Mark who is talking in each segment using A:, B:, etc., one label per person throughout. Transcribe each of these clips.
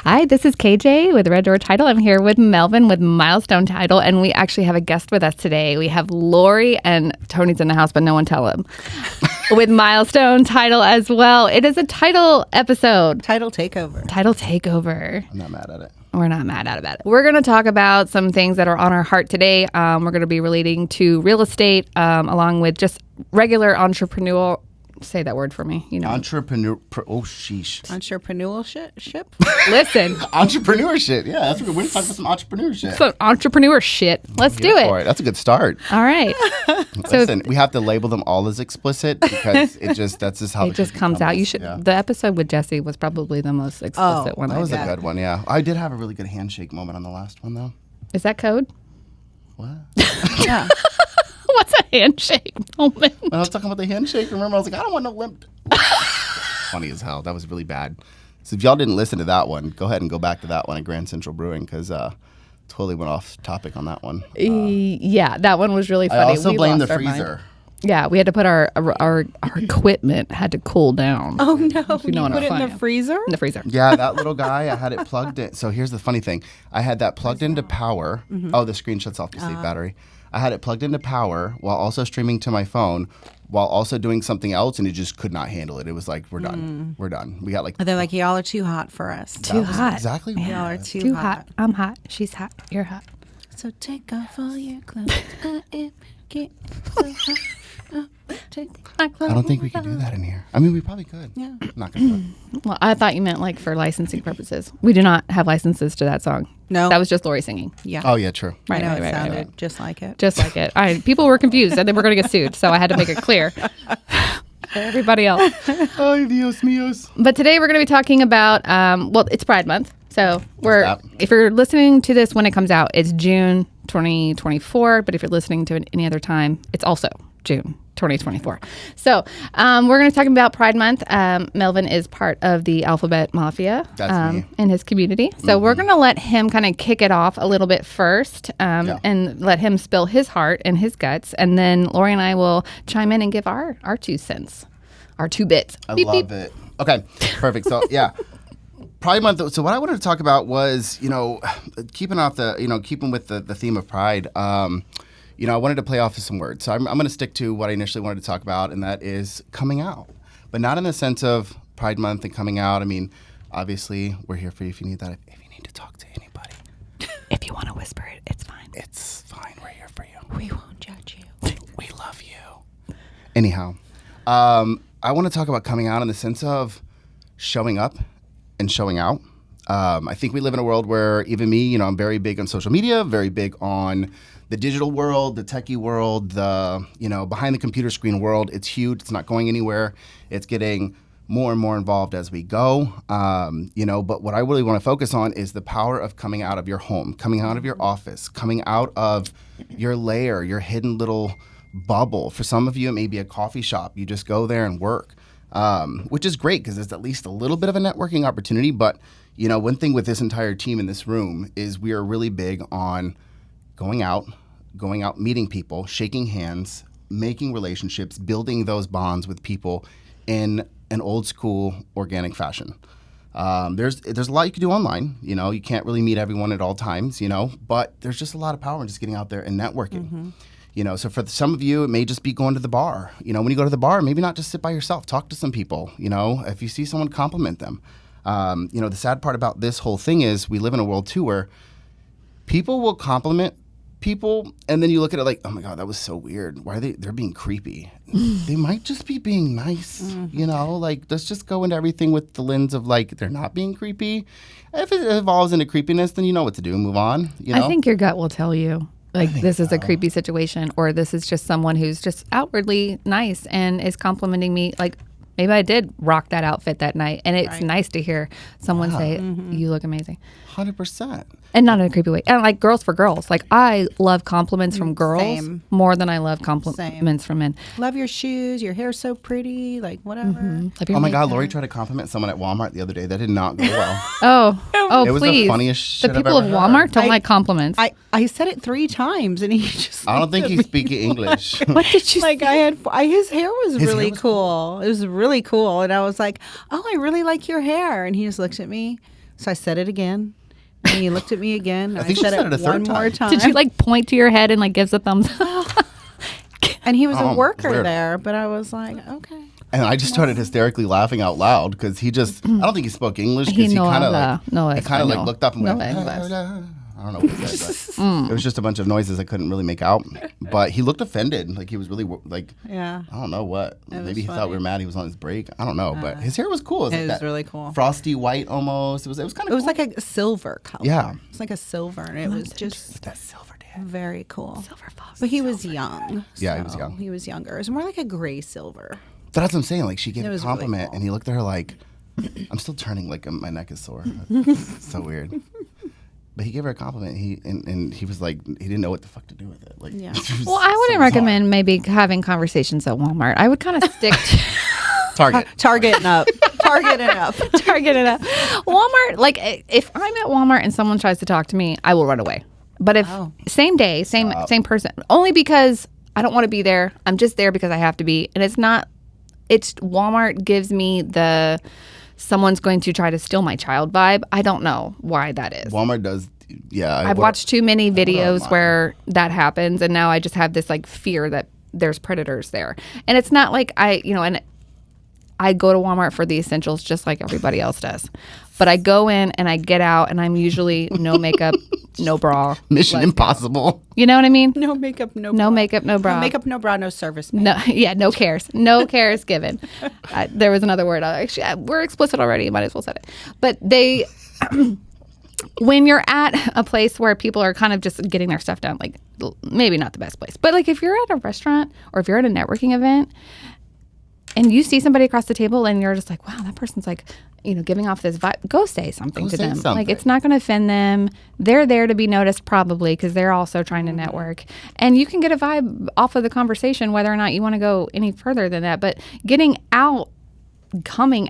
A: Hi, this is KJ with Red Door Title. I'm here with Melvyn with Milestone Title, and we actually have a guest with us today. We have Lori, and Tony's in the house, but no one tell him, with Milestone Title as well. It is a title episode.
B: Title takeover.
A: Title takeover.
C: I'm not mad at it.
A: We're not mad at it. We're going to talk about some things that are on our heart today. We're going to be relating to real estate, along with just regular entrepreneurial. Say that word for me. You know,
C: sheesh.
B: Entrepreneurship.
A: Listen,
C: Entrepreneurship. Yeah, that's what we're talking about. Some entrepreneurship.
A: some entrepreneur shit. Let's do it.
C: All right, that's a good start.
A: All right.
C: Listen, we have to label them all as explicit because that's just how
A: it just comes out. You should. Yeah. The episode with Jesse was probably the most explicit one.
C: That was a good one. Yeah, I did have a really good handshake moment on the last one though.
A: Is that code?
C: What?
B: Yeah.
A: What's a handshake moment?
C: When I was talking about the handshake, remember I was like, I don't want no limp. Funny as hell. That was really bad. So if y'all didn't listen to that one, go ahead and go back to that one at Grand Central Brewing because totally went off topic on that one.
A: Yeah, that one was really funny.
C: I also blame the freezer.
A: Yeah, we had to put our equipment had to cool down.
B: Oh no!
A: You know
B: put it in the freezer.
A: In the freezer.
C: Yeah, that little guy. I had it plugged in. So here's the funny thing. I had that plugged into power. Mm-hmm. Oh, the screen shuts off to save battery. I had it plugged into power while also streaming to my phone, while also doing something else, and it just could not handle it. It was like, we're done. We're done. We got like.
B: They're like, y'all are too hot for us.
A: Too hot.
C: Exactly.
B: Y'all are too hot.
A: I'm hot. She's hot. You're hot.
B: So take off all your clothes. Get so hot.
C: I don't think we could do that in here. I mean, we probably could.
B: Yeah.
C: I'm not gonna do it.
A: Well, I thought you meant like for licensing purposes. We do not have licenses to that song.
B: No.
A: That was just Lori singing.
B: Yeah.
C: Oh yeah, true.
B: I know it sounded just like it.
A: Just like it. People were confused and they were going to get sued, so I had to make it clear for everybody else.
C: Ay, Dios míos.
A: But today we're going to be talking about, well, it's Pride Month. So if you're listening to this when it comes out, it's June 2024. But if you're listening to it any other time, it's also June 2024. So we're going to talk about Pride Month. Melvyn is part of the Alphabet Mafia in his community. So we're going to let him kind of kick it off a little bit first and let him spill his heart and his guts. And then Lori and I will chime in and give our 2 cents, our 2 bits.
C: I
A: Beep,
C: love
A: beep.
C: it. Okay, perfect. So yeah. Pride Month. So what I wanted to talk about was, keeping with the theme of Pride. I wanted to play off of some words. So I'm going to stick to what I initially wanted to talk about, and that is coming out. But not in the sense of Pride Month and coming out. I mean, obviously, we're here for you if you need that. If you need to talk to anybody.
A: If you want to whisper it, it's fine.
C: It's fine. We're here for you.
B: We won't judge you.
C: We love you. Anyhow, I want to talk about coming out in the sense of showing up and showing out. I think we live in a world where even me, I'm very big on social media, very big on the digital world, the techie world, the, behind the computer screen world. It's huge. It's not going anywhere. It's getting more and more involved as we go. But what I really want to focus on is the power of coming out of your home, coming out of your office, coming out of your lair, your hidden little bubble. For some of you, it may be a coffee shop. You just go there and work, which is great because there's at least a little bit of a networking opportunity. But, one thing with this entire team in this room is we are really big on going out, meeting people, shaking hands, making relationships, building those bonds with people in an old school organic fashion. There's a lot you can do online. You can't really meet everyone at all times, but there's just a lot of power in just getting out there and networking. So for some of you, it may just be going to the bar. When you go to the bar, maybe not just sit by yourself, talk to some people. If you see someone, compliment them. The sad part about this whole thing is we live in a world too where people will compliment people, and then you look at it like, oh my God, that was so weird. Why are they're being creepy? They might just be being nice, let's just go into everything with the lens of like, they're not being creepy. If it evolves into creepiness, then you know what to do, move on.
A: I think your gut will tell you, like, this is a creepy situation, or this is just someone who's just outwardly nice and is complimenting me. Like, maybe I did rock that outfit that night, and it's nice to hear someone say, you look amazing.
C: 100%.
A: And not in a creepy way. And like girls for girls. Like I love compliments from girls more than I love compliments from men.
B: Love your shoes. Your hair's so pretty. Like whatever.
C: Oh my God, Lori tried to compliment someone at Walmart the other day. That did not go well.
A: Oh,
C: it was
A: please.
C: the funniest shit
A: The people
C: I've
A: of
C: ever
A: Walmart
C: heard.
A: don't like compliments.
B: I said it 3 times, and he just.
C: I don't think he's speaking English.
A: What did you
B: like?
A: say?
B: His hair was
C: His
B: really
C: hair was
B: cool. It was really cool, and I was like, "Oh, I really like your hair." And he just looks at me So I said it again. And he looked at me again.
C: I think she said it a third
B: one more time.
A: Did you like point to your head and like gives a thumbs up?
B: And he was a worker
C: weird.
B: there, but I was like, okay.
C: And I just started hysterically laughing out loud because he just, I don't think he spoke English
A: He
C: because he
A: no
C: kind of
A: habla. No
C: like, he kind of like
A: español.
C: looked up and
A: No
C: went,
A: inglés.
C: I don't know what he said, but it was just a bunch of noises I couldn't really make out. But he looked offended. Like he was really like,
B: Yeah.
C: I don't know what.
B: was
C: Maybe he thought
B: funny.
C: we were mad he was on his break. I don't know. But his hair was cool.
B: It
C: like
B: was
C: that
B: really cool.
C: frosty white almost. It was kind of
B: It
C: cool.
B: was like a silver color.
C: Yeah.
B: It's like a silver, and it was just
C: that silver dad.
B: very cool.
A: Silver fox.
B: But he was young.
C: Yeah, he was
B: so
C: young.
B: He was younger. It was more like a gray silver.
C: But that's what I'm saying. Like she gave
B: It
C: a
B: was really
C: compliment
B: cool.
C: and he looked at her like, I'm still turning like my neck is sore. So weird. But he gave her a compliment. And he was like, he didn't know what the fuck to do with it. Like,
B: Yeah.
C: it was
A: Well, I
C: so
A: wouldn't
C: bizarre.
A: recommend maybe having conversations at Walmart. I would kind of stick to
C: Target.
B: Target and up. Target and up.
A: Target it up. Walmart, like if I'm at Walmart and someone tries to talk to me, I will run away. But if same day, same person, only because I don't want to be there. I'm just there because I have to be. And it's Walmart gives me the someone's going to try to steal my child vibe. I don't know why that is.
C: Walmart does, yeah.
A: I've watched too many videos
C: mind.
A: where that happens, and now I just have this like fear that there's predators there. And it's not like and I go to Walmart for the essentials just like everybody else does. But I go in and I get out, and I'm usually no makeup, no bra.
C: Mission Impossible.
A: You know what I mean?
B: No makeup, no
A: No
B: bra.
A: makeup, no bra.
B: No makeup, no bra, no service.
A: No, yeah, no cares. No cares given. There was another word. We're explicit already. You might as well say it. But they, when you're at a place where people are kind of just getting their stuff done, like maybe not the best place, but like if you're at a restaurant or if you're at a networking event and you see somebody across the table and you're just like, wow, that person's like, giving off this vibe, go say something to them. Like it's not going to offend them. They're there to be noticed probably because they're also trying to network. And you can get a vibe off of the conversation whether or not you want to go any further than that. But coming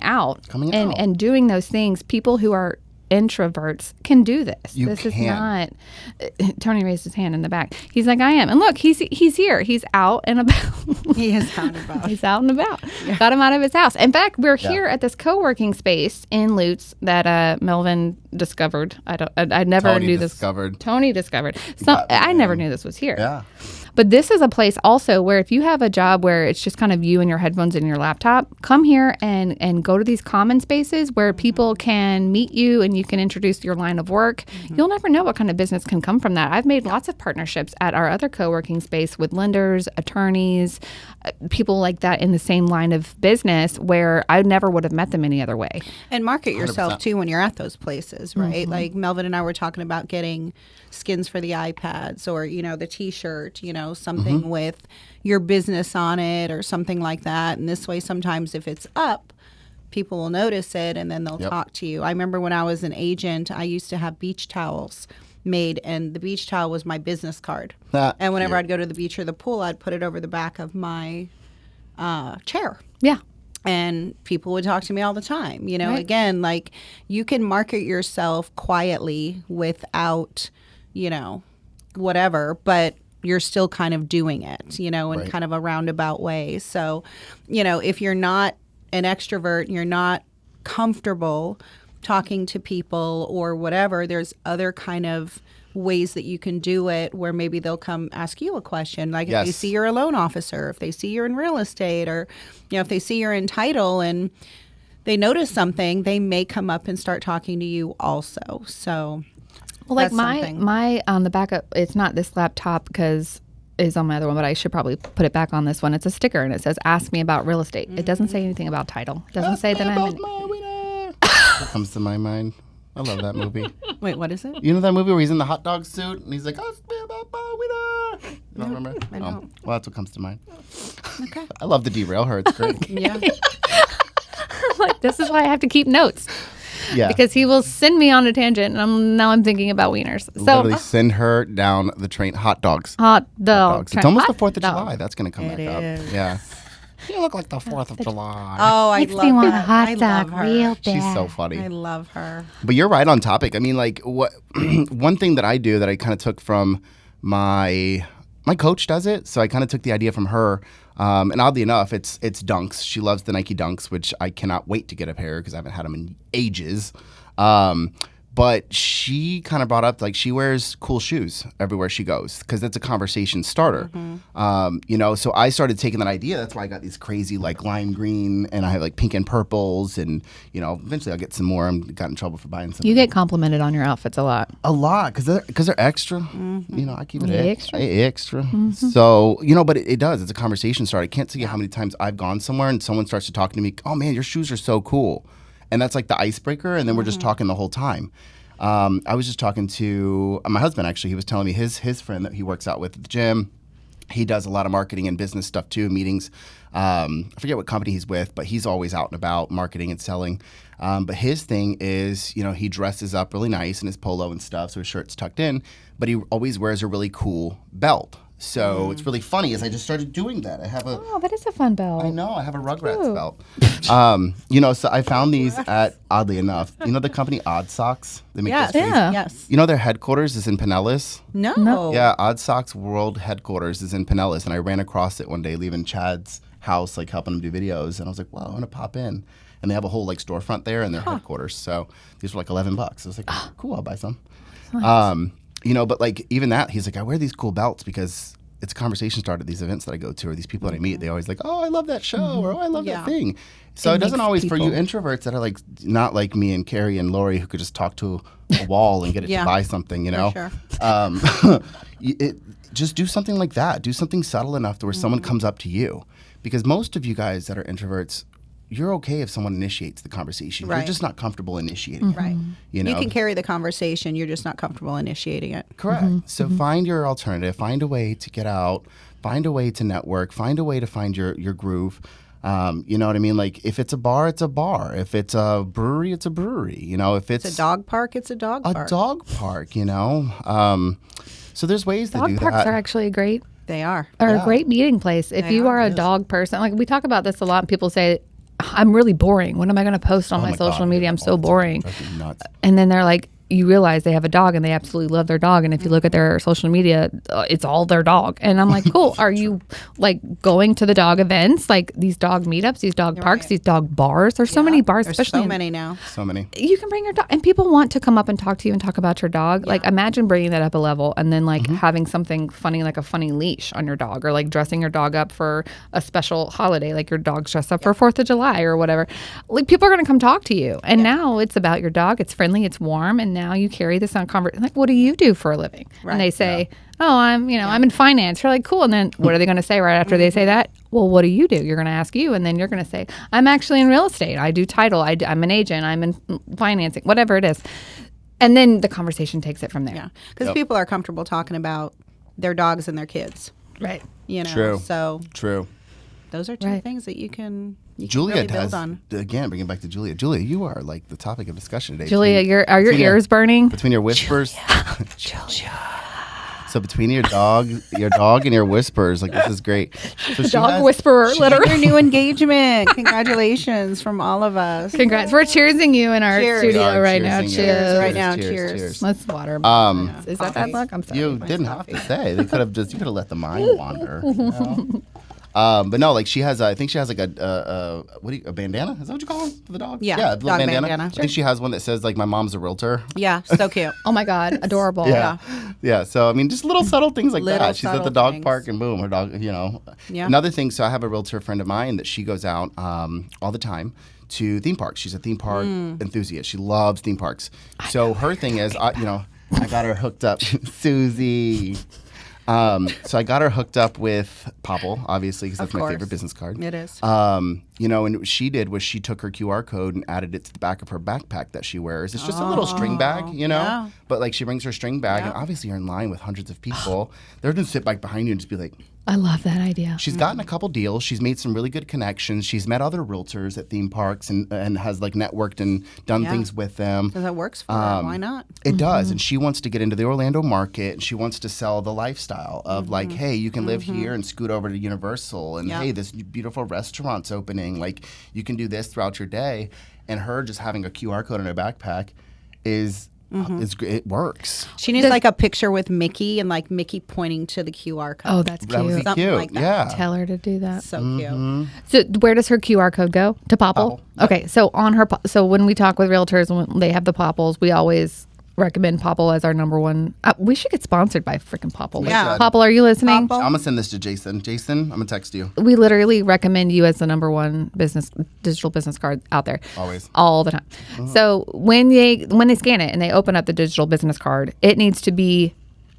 A: out and doing those things, people who are introverts can do this. This is not. Tony raised his hand in the back. He's like, I am. And look, he's here. He's out and about.
B: He is out and about.
A: He's out and about. Yeah. Got him out of his house. In fact, we're here at this co-working space in Lutz that Melvyn discovered. I never knew this. Tony discovered. I never knew this was here.
C: Yeah.
A: But this is a place also where if you have a job where it's just kind of you and your headphones and your laptop, come here and go to these common spaces where people can meet you and you can introduce your line of work. You'll never know what kind of business can come from that. I've made lots of partnerships at our other co-working space with lenders, attorneys, people like that in the same line of business where I never would have met them any other way.
B: And market yourself too when you're at those places, right? Like Melvyn and I were talking about getting skins for the iPads or, the T-shirt, something with your business on it or something like that. And this way, sometimes if it's up, people will notice it and then they'll talk to you. I remember when I was an agent, I used to have beach towels made, and the beach towel was my business card. And whenever I'd go to the beach or the pool, I'd put it over the back of my chair.
A: Yeah.
B: And people would talk to me all the time.
A: Right.
B: Again, like you can market yourself quietly without, whatever, but you're still kind of doing it, in kind of a roundabout way. So, if you're not an extrovert and you're not comfortable talking to people or whatever, there's other kind of ways that you can do it where maybe they'll come ask you a question. Like if they see you're a loan officer, if they see you're in real estate, or, if they see you're in title and they notice something, they may come up and start talking to you also. So
A: well, like my on the backup, it's not this laptop because it's on my other one, but I should probably put it back on this one. It's a sticker and it says, ask me about real estate. It doesn't say anything about title. It doesn't say that I'm
C: What comes to my mind? I love that movie.
B: Wait, what is it?
C: You know that movie where he's in the hot dog suit and he's like, ask me about my winner. You don't remember?
B: I don't.
C: Well, that's what comes to mind.
B: Okay.
C: I love to derail her. It's great.
B: Yeah.
A: like, this is why I have to keep notes.
C: Yeah.
A: Because he will send me on a tangent, and now I'm thinking about wieners. So
C: Literally send her down the train. Hot dogs.
A: hot dogs.
C: It's almost the
A: Hot
C: 4th of
A: dog.
C: July. That's going to come
B: It
C: back
B: is.
C: up. Yeah. You look like the 4th of July.
B: Oh, I
A: Makes
B: love
A: me want
B: that.
A: a hot
B: I
A: dog
B: love her.
A: real bad.
C: She's so funny.
B: I love her.
C: But you're right on topic. I mean, like, what one thing that I do that I kind of took from my coach does it. So I kind of took the idea from her. And oddly enough, it's Dunks. She loves the Nike Dunks, which I cannot wait to get a pair because I haven't had them in ages. But she kind of brought up, like, she wears cool shoes everywhere she goes because that's a conversation starter. So I started taking that idea. That's why I got these crazy, like, lime green, and I have, like, pink and purples, and, eventually I'll get some more. I got in trouble for buying some.
A: You get complimented on your outfits a lot.
C: A lot, because they're extra. I keep it
A: Extra.
C: extra. So, but it does. It's a conversation starter. I can't tell you how many times I've gone somewhere and someone starts to talk to me, oh, man, your shoes are so cool. And that's like the icebreaker, and then we're just talking the whole time. I was just talking to my husband, actually. He was telling me his friend that he works out with at the gym. He does a lot of marketing and business stuff too, meetings. I forget what company he's with, but he's always out and about marketing and selling. But his thing is, he dresses up really nice in his polo and stuff, so his shirt's tucked in, but he always wears a really cool belt. So it's really funny as I just started doing that. I have
A: that is a fun belt.
C: I know. I have a Rugrats belt. So I found these at, oddly enough, the company Odd Socks? They make those trees.
B: Yes.
C: Their headquarters is in Pinellas?
B: No.
C: Yeah, Odd Socks World headquarters is in Pinellas. And I ran across it one day leaving Chad's house, like helping him do videos. And I was like, wow, I'm going to pop in. And they have a whole like storefront there in their headquarters. So these were like $11. I was like, cool, I'll buy some. Nice. But like even that, he's like, I wear these cool belts because it's a conversation starter at these events that I go to, or these people that I meet. They always like, oh, I love that show, or oh, I love that thing. So it doesn't always, for you introverts that are like not like me and Carrie and Lori who could just talk to a wall and get it to buy something,
B: For
C: sure. Just do something like that. Do something subtle enough to where someone comes up to you. Because most of you guys that are introverts, you're okay if someone initiates the conversation. Right. You're just not comfortable initiating it.
B: Right. You can carry the conversation. You're just not comfortable initiating it.
C: Correct. So find your alternative. Find a way to get out. Find a way to network. Find a way to find your groove. You know what I mean? Like, if it's a bar, it's a bar. If it's a brewery, it's a brewery. If it's
B: a dog park, it's a dog park.
C: A dog park, So there's ways to do that.
A: Dog parks are actually great.
B: They are.
A: A great meeting place. If you are a dog person, like we talk about this a lot, and people say, I'm really boring. What am I going to post on my social media? I'm so boring.
C: Nuts.
A: And then they're like, you realize they have a dog and they absolutely love their dog. And if you look at their social media, it's all their dog. And I'm like, cool. Are you like going to the dog events, like these dog meetups, these dog parks, these dog bars? There's so many bars,
B: There's
A: especially
B: so many now.
C: So many.
A: You can bring your dog, and people want to come up and talk to you and talk about your dog. Like, imagine bringing that up a level and then like having something funny, like a funny leash on your dog, or like dressing your dog up for a special holiday, like your dog's dressed up for 4th of July or whatever. Like, people are going to come talk to you. And now it's about your dog. It's friendly, it's warm, and now you carry this on conversation. Like, what do you do for a living? Right. And they say, oh, I'm in finance. You're like, cool. And then what are they going to say right after they say that? Well, what do you do? You're going to ask you, and then you're going to say, I'm actually in real estate. I do title. I'm an agent. I'm in financing, whatever it is. And then the conversation takes it from there.
B: Yeah, because people are comfortable talking about their dogs and their kids.
A: Right.
C: True.
B: So
C: true.
B: Those are two things that you can
C: Julia
B: really
C: does,
B: build on.
C: Again, bringing back to Julia. Julia, you are like the topic of discussion today.
A: Julia, are your ears burning?
C: Between your whispers.
A: Julia.
C: So between your dog and your whispers, like, this is great. So
A: dog whisperer, literally.
B: Your new engagement. Congratulations from all of us.
A: Congrats. We're cheersing you in our studio right now.
B: Cheers. Right now.
C: Cheers.
A: Let's water. Is that bad luck? I'm sorry.
C: You didn't have to say. You could have let the mind wander. But no, like, she has, I think she has like a bandana? Is that what you call them for the dog?
B: Yeah,
C: a
B: dog bandana.
C: I think she has one that says like, my mom's a realtor.
B: Yeah, so cute.
A: Oh my God, adorable.
C: Yeah. So I mean, just little subtle things like that. She's at the dog park and boom, her dog. Yeah. Another thing. So I have a realtor friend of mine that she goes out all the time to theme parks. She's a theme park enthusiast. She loves theme parks. So her thing is, I got her hooked up, Susie. So I got her hooked up with Popple, obviously, because that's my favorite business card.
B: It is.
C: And what she did was she took her QR code and added it to the back of her backpack that she wears. It's just a little string bag, but like, she brings her string bag, and obviously you're in line with hundreds of people. They're going to sit back behind you and just be like,
A: I love that idea.
C: She's gotten a couple deals. She's made some really good connections. She's met other realtors at theme parks and has like networked and done things with them.
B: Because that works for her. Why not?
C: It does. And she wants to get into the Orlando market, and she wants to sell the lifestyle of like, hey, you can live here and scoot over to Universal, and hey, this beautiful restaurant's opening. Like, you can do this throughout your day. And her just having a QR code in her backpack is it works.
B: She needs like a picture with Mickey and like Mickey pointing to the QR code.
A: Oh, that's
C: That would be
A: cute.
C: cute.
B: Like that.
C: Yeah.
A: Tell her to do that.
B: So cute.
A: So where does her QR code go? To Popple? Okay, so on her, so when we talk with realtors, when they have the Popples, we always recommend Popple as our number one. We should get sponsored by freaking Popple.
B: Yeah.
A: Popple, are you listening?
B: Popple.
C: I'm gonna send this to Jason. Jason, I'm gonna text you.
A: We literally recommend you as the number one digital business card out there.
C: Always.
A: All the time. So when they scan it and they open up the digital business card, it needs to be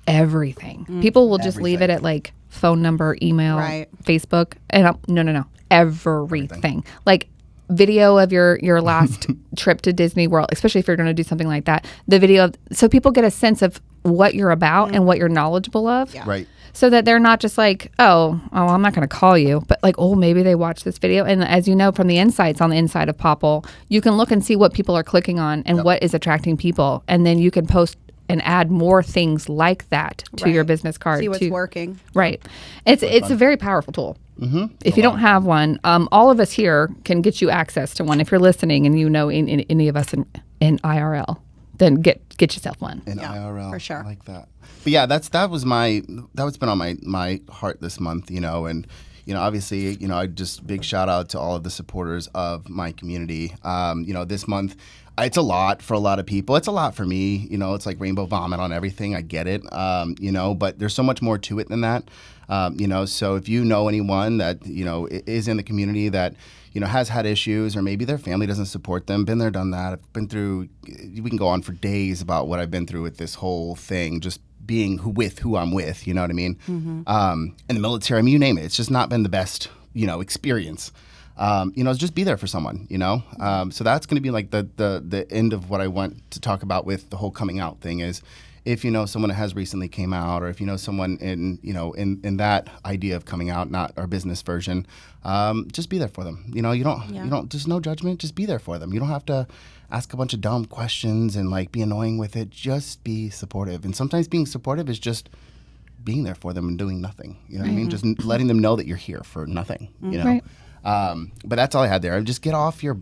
A: everything. People will just leave it at like phone number, email,
B: Right.
A: Facebook, and no, everything. Like video of your last trip to Disney World, especially if you're going to do something like that. The video, so people get a sense of what you're about and what you're knowledgeable of.
B: Yeah.
C: Right.
A: So that they're not just like, oh, I'm not going to call you, but like, oh, maybe they watch this video. And as you know, from the insights on the inside of Popple, you can look and see what people are clicking on and what is attracting people. And then you can post and add more things like that to your business card.
B: See what's working.
A: Right. It's a very powerful tool. If you don't have one, all of us here can get you access to one. If you're listening and you know in any of us in IRL, then get yourself one.
C: In IRL.
B: for sure.
C: I like that. But yeah, that was been on my heart this month, and obviously, I just big shout out to all of the supporters of my community. This month, it's a lot for a lot of people. It's a lot for me. It's like rainbow vomit on everything. I get it. But there's so much more to it than that. So if you know anyone that, is in the community that, has had issues or maybe their family doesn't support them, been there, done that. I've been through, we can go on for days about what I've been through with this whole thing, just being who I'm with, you know what I mean? In the military, you name it. It's just not been the best, experience. Just be there for someone, So that's going to be like the end of what I want to talk about with the whole coming out thing is if you know someone that has recently came out or if you know someone in that idea of coming out, not our business version, just be there for them. You don't just no judgment, just be there for them. You don't have to ask a bunch of dumb questions and like be annoying with it. Just be supportive. And sometimes being supportive is just being there for them and doing nothing. You know what I mean? Just letting them know that you're here for nothing,
A: Right.
C: But that's all I had there. Just get off your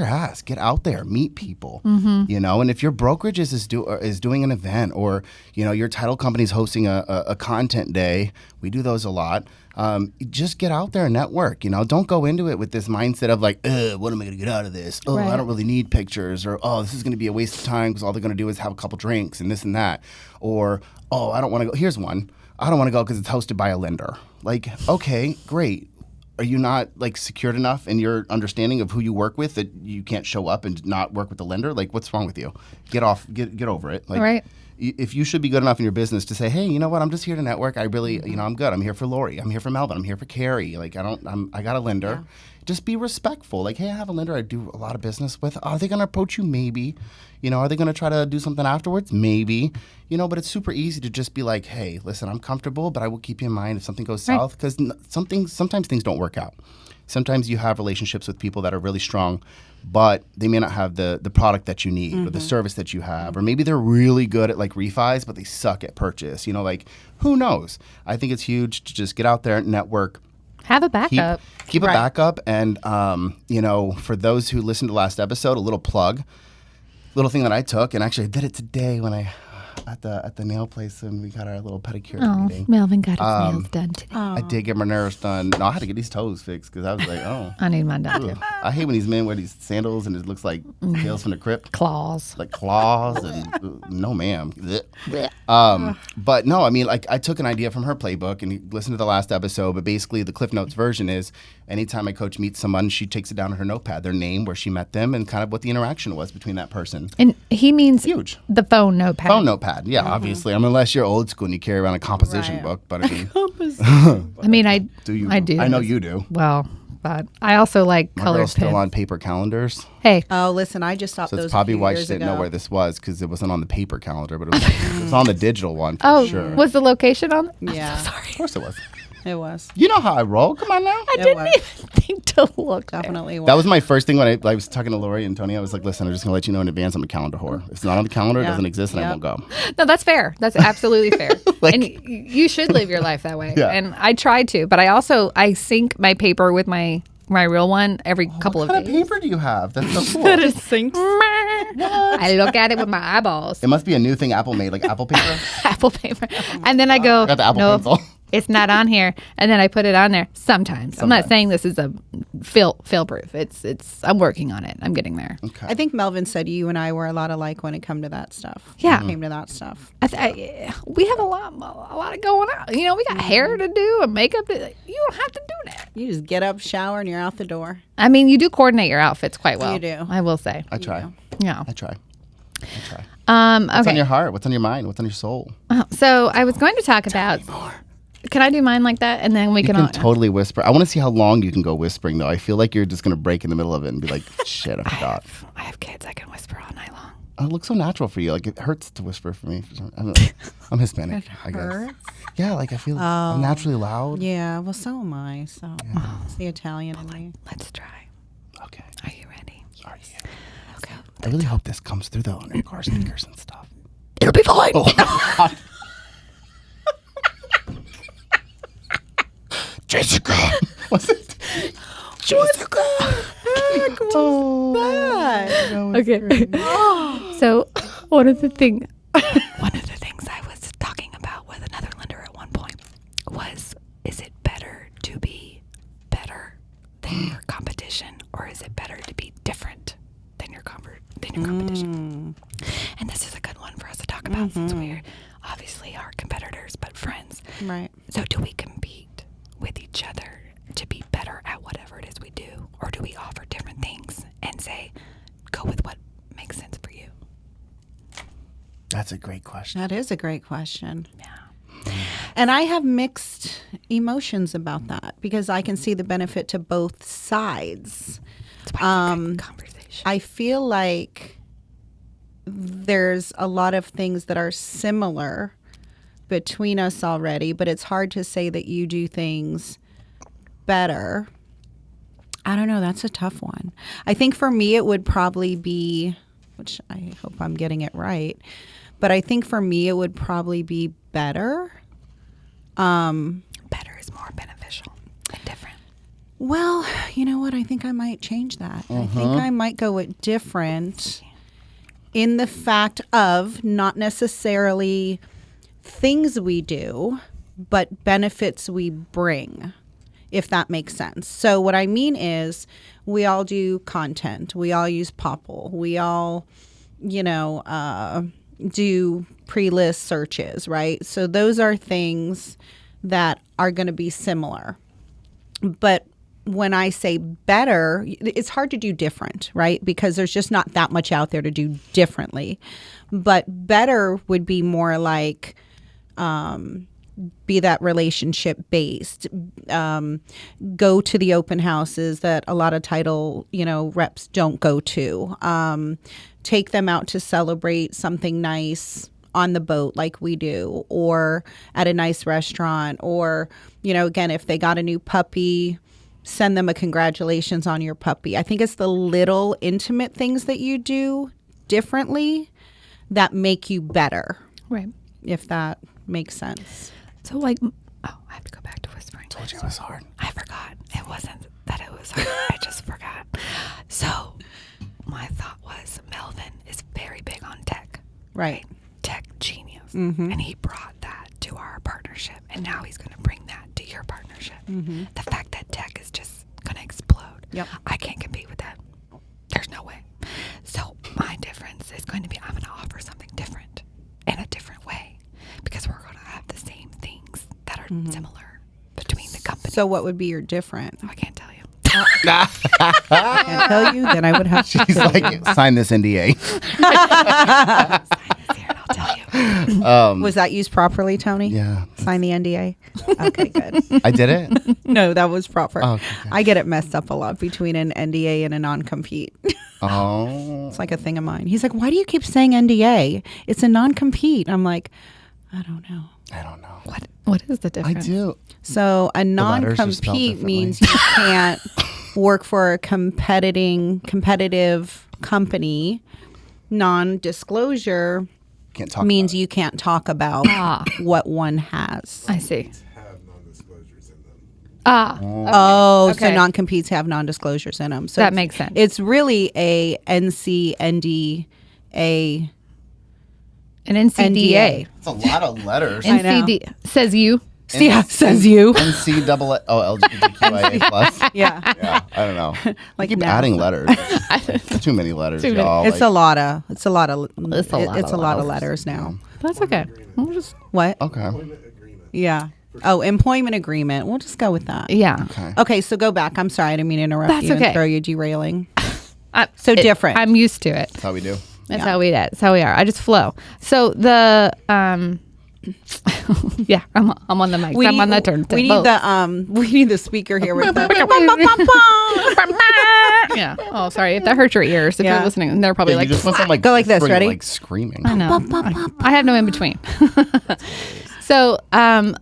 C: ass, get out there, meet people, and if your brokerage is doing an event or, your title company's hosting a content day, we do those a lot. Just get out there and network, don't go into it with this mindset of like, what am I going to get out of this? Oh,
A: Right.
C: I don't really need pictures or, oh, this is going to be a waste of time because all they're going to do is have a couple drinks and this and that. Or, oh, I don't want to go. Here's one. I don't want to go because it's hosted by a lender. Like, okay, great. Are you not like secured enough in your understanding of who you work with that you can't show up and not work with the lender? Like, what's wrong with you? Get over it. Like,
A: Right.
C: If you should be good enough in your business to say, hey, you know what? I'm just here to network. I really, I'm good. I'm here for Lori. I'm here for Melvyn. I'm here for Carrie. Like, I got a lender. Yeah. Just be respectful. Like, hey, I have a lender I do a lot of business with. Are they going to approach you? Maybe. Are they going to try to do something afterwards? Maybe. But it's super easy to just be like, hey, listen, I'm comfortable, but I will keep you in mind if something goes south because sometimes things don't work out. Sometimes you have relationships with people that are really strong, but they may not have the product that you need or the service that you have, or maybe they're really good at like refis, but they suck at purchase. Like, who knows? I think it's huge to just get out there and network.
A: Have a backup.
C: Keep a backup. And, for those who listened to last episode, a little plug, little thing that I took, and actually I did it today when I at the nail place and we got our little pedicure meeting.
A: Melvyn got his nails done today.
C: I did get my nails done. No, I had to get these toes fixed because I was like, oh.
A: I need mine done too.
C: I hate when these men wear these sandals and it looks like Tales from the Crypt.
A: Claws.
C: Like claws and no ma'am. But no, I mean, like I took an idea from her playbook and listened to the last episode, but basically the Cliff Notes version is anytime my coach meets someone, she takes it down on her notepad, their name, where she met them, and kind of what the interaction was between that person.
A: And he means
C: huge.
A: The phone notepad.
C: Phone notepad, yeah, obviously. I mean, unless you're old school and you carry around a composition book, but I mean,
A: I
C: do.
A: I
C: know you do.
A: Well, but I also like
C: My
A: colored
C: girl's still
A: pens.
C: on paper calendars.
A: Hey.
B: Oh, listen, I just stopped
C: So
B: those
C: it's probably
B: a few
C: why she
B: years
C: didn't
B: ago.
C: know where this was because it wasn't on the paper calendar, but it was on the digital one for sure.
A: Was the location on?
B: Yeah.
A: I'm so sorry.
C: Of course it was.
B: It was.
C: You know how I roll. Come on now.
A: I didn't even think to look.
B: Definitely was.
C: That was my first thing when I was talking to Lori and Tony. I was like, listen, I'm just going to let you know in advance I'm a calendar whore. If it's not on the calendar, it doesn't exist, and I won't go.
A: No, that's fair. That's absolutely fair. And you should live your life that way.
C: Yeah.
A: And I try to, but I sync my paper with my real one every couple of
C: What kind
A: days.
C: of paper do you have? That's so cool.
A: That is synced. I look at it with my eyeballs.
C: It must be a new thing Apple made, like Apple paper.
A: Apple paper. And then I go,
C: I got the Apple
A: no,
C: pencil.
A: it's not on here. And then I put it on there sometimes. I'm not saying this is a fail proof. It's I'm working on it. I'm getting there.
C: Okay.
B: I think Melvyn said you and I were a lot alike when it came to that stuff.
A: Yeah.
B: Came to that stuff.
A: We have a lot of going on. You know, we got hair to do and makeup. You don't have to do that.
B: You just get up, shower, and you're out the door.
A: I mean, you do coordinate your outfits quite well.
B: You do.
A: I will say.
C: I try.
A: Yeah.
C: I try.
A: Okay.
C: What's on your heart? What's on your mind? What's on your soul?
A: So I was going to talk about. Can I do mine like that, and then we
C: You can totally whisper. I want to see how long you can go whispering, though. I feel like you're just going to break in the middle of it and be like, shit, I forgot.
A: I have kids. I can whisper all night long.
C: Oh, it looks so natural for you. Like, it hurts to whisper for me. I'm Hispanic, I guess.
B: Hurts?
C: Yeah, like I feel I'm naturally loud.
B: Yeah, well, so am I. So it's the Italian in me.
A: Let's try.
C: Okay.
A: Are you ready?
C: Are you?
A: Okay.
C: I really hope this comes through, though, on your car speakers and stuff.
A: It'll be fine.
C: Oh, God. Jessica. What's it? Jessica.
A: Okay. So one of the things I was talking about with another lender at one point was, is it better to be better than your competition, or is it better to be different than your competition? And this is a good one for us to talk about since we obviously are competitors but friends.
B: Right.
A: So do we compete with each other to be better at whatever it is we do, or do we offer different things and say, go with what makes sense for you?
C: That's a great question.
B: That is a great question.
A: Yeah.
B: And I have mixed emotions about that because I can see the benefit to both sides.
A: It's why it's a good conversation.
B: I feel like there's a lot of things that are similar between us already, but it's hard to say that you do things better. I don't know. That's a tough one. I think for me, it would probably be, which I hope I'm getting it right, but I think for me, it would probably be better.
A: Better is more beneficial and different.
B: Well, you know what? I think I might change that. I think I might go with different in the fact of not necessarily things we do, but benefits we bring, if that makes sense. So what I mean is we all do content. We all use Popple. We all, do pre-list searches, right? So those are things that are going to be similar. But when I say better, it's hard to do different, right? Because there's just not that much out there to do differently. But better would be more like be that relationship based, go to the open houses that a lot of title, reps don't go to, take them out to celebrate something nice on the boat like we do, or at a nice restaurant, or, again, if they got a new puppy, send them a congratulations on your puppy. I think it's the little intimate things that you do differently that make you better.
A: Right.
B: If that makes sense.
A: So I have to go back to whispering.
C: Told you it was hard.
A: I forgot. It wasn't that it was hard. I just forgot. So my thought was Melvyn is very big on tech.
B: Right.
A: Tech genius. And he brought that to our partnership. And now he's going to bring that to your partnership. The fact that tech is just going to explode.
B: Yep.
A: I can't compete with that. There's no way. So my difference is going to be I'm going to offer something different in a different way, because we're going to have the same things that are similar between the companies.
B: So what would be your different?
A: I can't tell you.
B: I can't tell you, then I would have to.
C: She's like, sign this NDA.
A: Sign this here and I'll tell you.
B: Was that used properly, Tony?
C: Yeah.
B: Sign the NDA? Okay, good.
C: I did it?
B: No, that was proper.
C: Oh, okay.
B: I get it messed up a lot between an NDA and a non-compete.
C: Oh.
B: It's like a thing of mine. He's like, why do you keep saying NDA? It's a non-compete. I'm like, I don't know.
A: What is the
C: I
A: difference?
C: do.
B: So a
C: letters are spelled
B: non-compete means you can't work for a competitive company. Non-disclosure
C: Can't talk
B: means
C: about
B: you can't talk about what one has.
A: I see.
D: have non-disclosures in them.
B: So
A: Okay.
B: non-competes have non-disclosures in them. So
A: That makes sense.
B: It's really a NC, NDA.
A: An NCDA.
C: It's a lot of letters.
B: I know.
A: NCD says you.
B: Yeah, says you.
C: LGBTQIA plus.
B: Yeah.
C: Yeah, I don't know.
B: Like
C: Keep
B: now.
C: adding letters. Too many letters,
A: Too many.
C: y'all.
B: It's a lot of
A: lot.
B: letters now.
A: That's okay. We'll just
B: What?
C: Okay.
B: Yeah. Oh, employment agreement. We'll just go with that.
A: yeah.
B: Okay, so go back. I'm sorry, I didn't mean to interrupt
A: That's
B: you
A: okay.
B: and throw you derailing.
A: So
B: different.
A: I'm used to it.
C: That's how we do.
A: That's how we are. I just flow. So the yeah, I'm on the mic. I'm on the turn.
B: We need the speaker here with the
A: yeah. Oh, sorry if that hurts your ears. If
B: Yeah.
A: you're listening, they're probably
C: You
A: like,
C: just went from like
B: Go like this,
C: spring,
B: ready?
C: like screaming.
A: I know. I have no in between. So,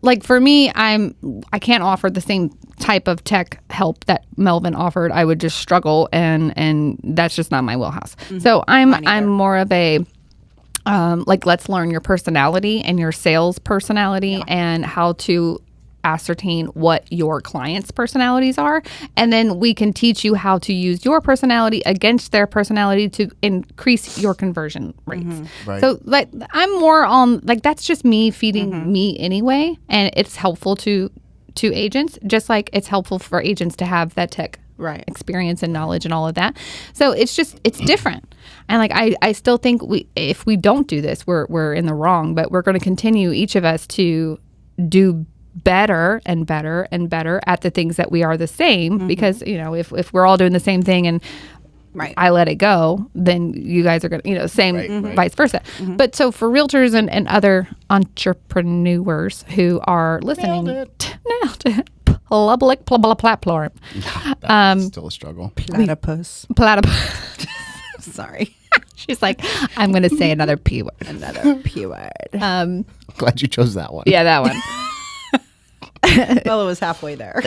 A: like for me, I can't offer the same type of tech help that Melvyn offered. I would just struggle, and that's just not my wheelhouse. So I'm more of a like, let's learn your personality and your sales personality and how to ascertain what your clients' personalities are, and then we can teach you how to use your personality against their personality to increase your conversion rates.
C: Right.
A: So like I'm more on like that's just me feeding me anyway, and it's helpful to agents, just like it's helpful for agents to have that tech experience and knowledge and all of that. So it's different. And like I still think if we don't do this, we're in the wrong, but we're going to continue, each of us, to do better and better and better at the things that we are the same, because if we're all doing the same thing and I let it go, then you guys are going to, same vice versa. But so for realtors and other entrepreneurs who are listening, nailed it. Public platform.
C: That's still a struggle.
B: platypus. Sorry.
A: She's like, I'm going to say another P word.
B: Another P word.
C: Glad you chose that one.
A: Yeah, that one.
B: Well, it was halfway there.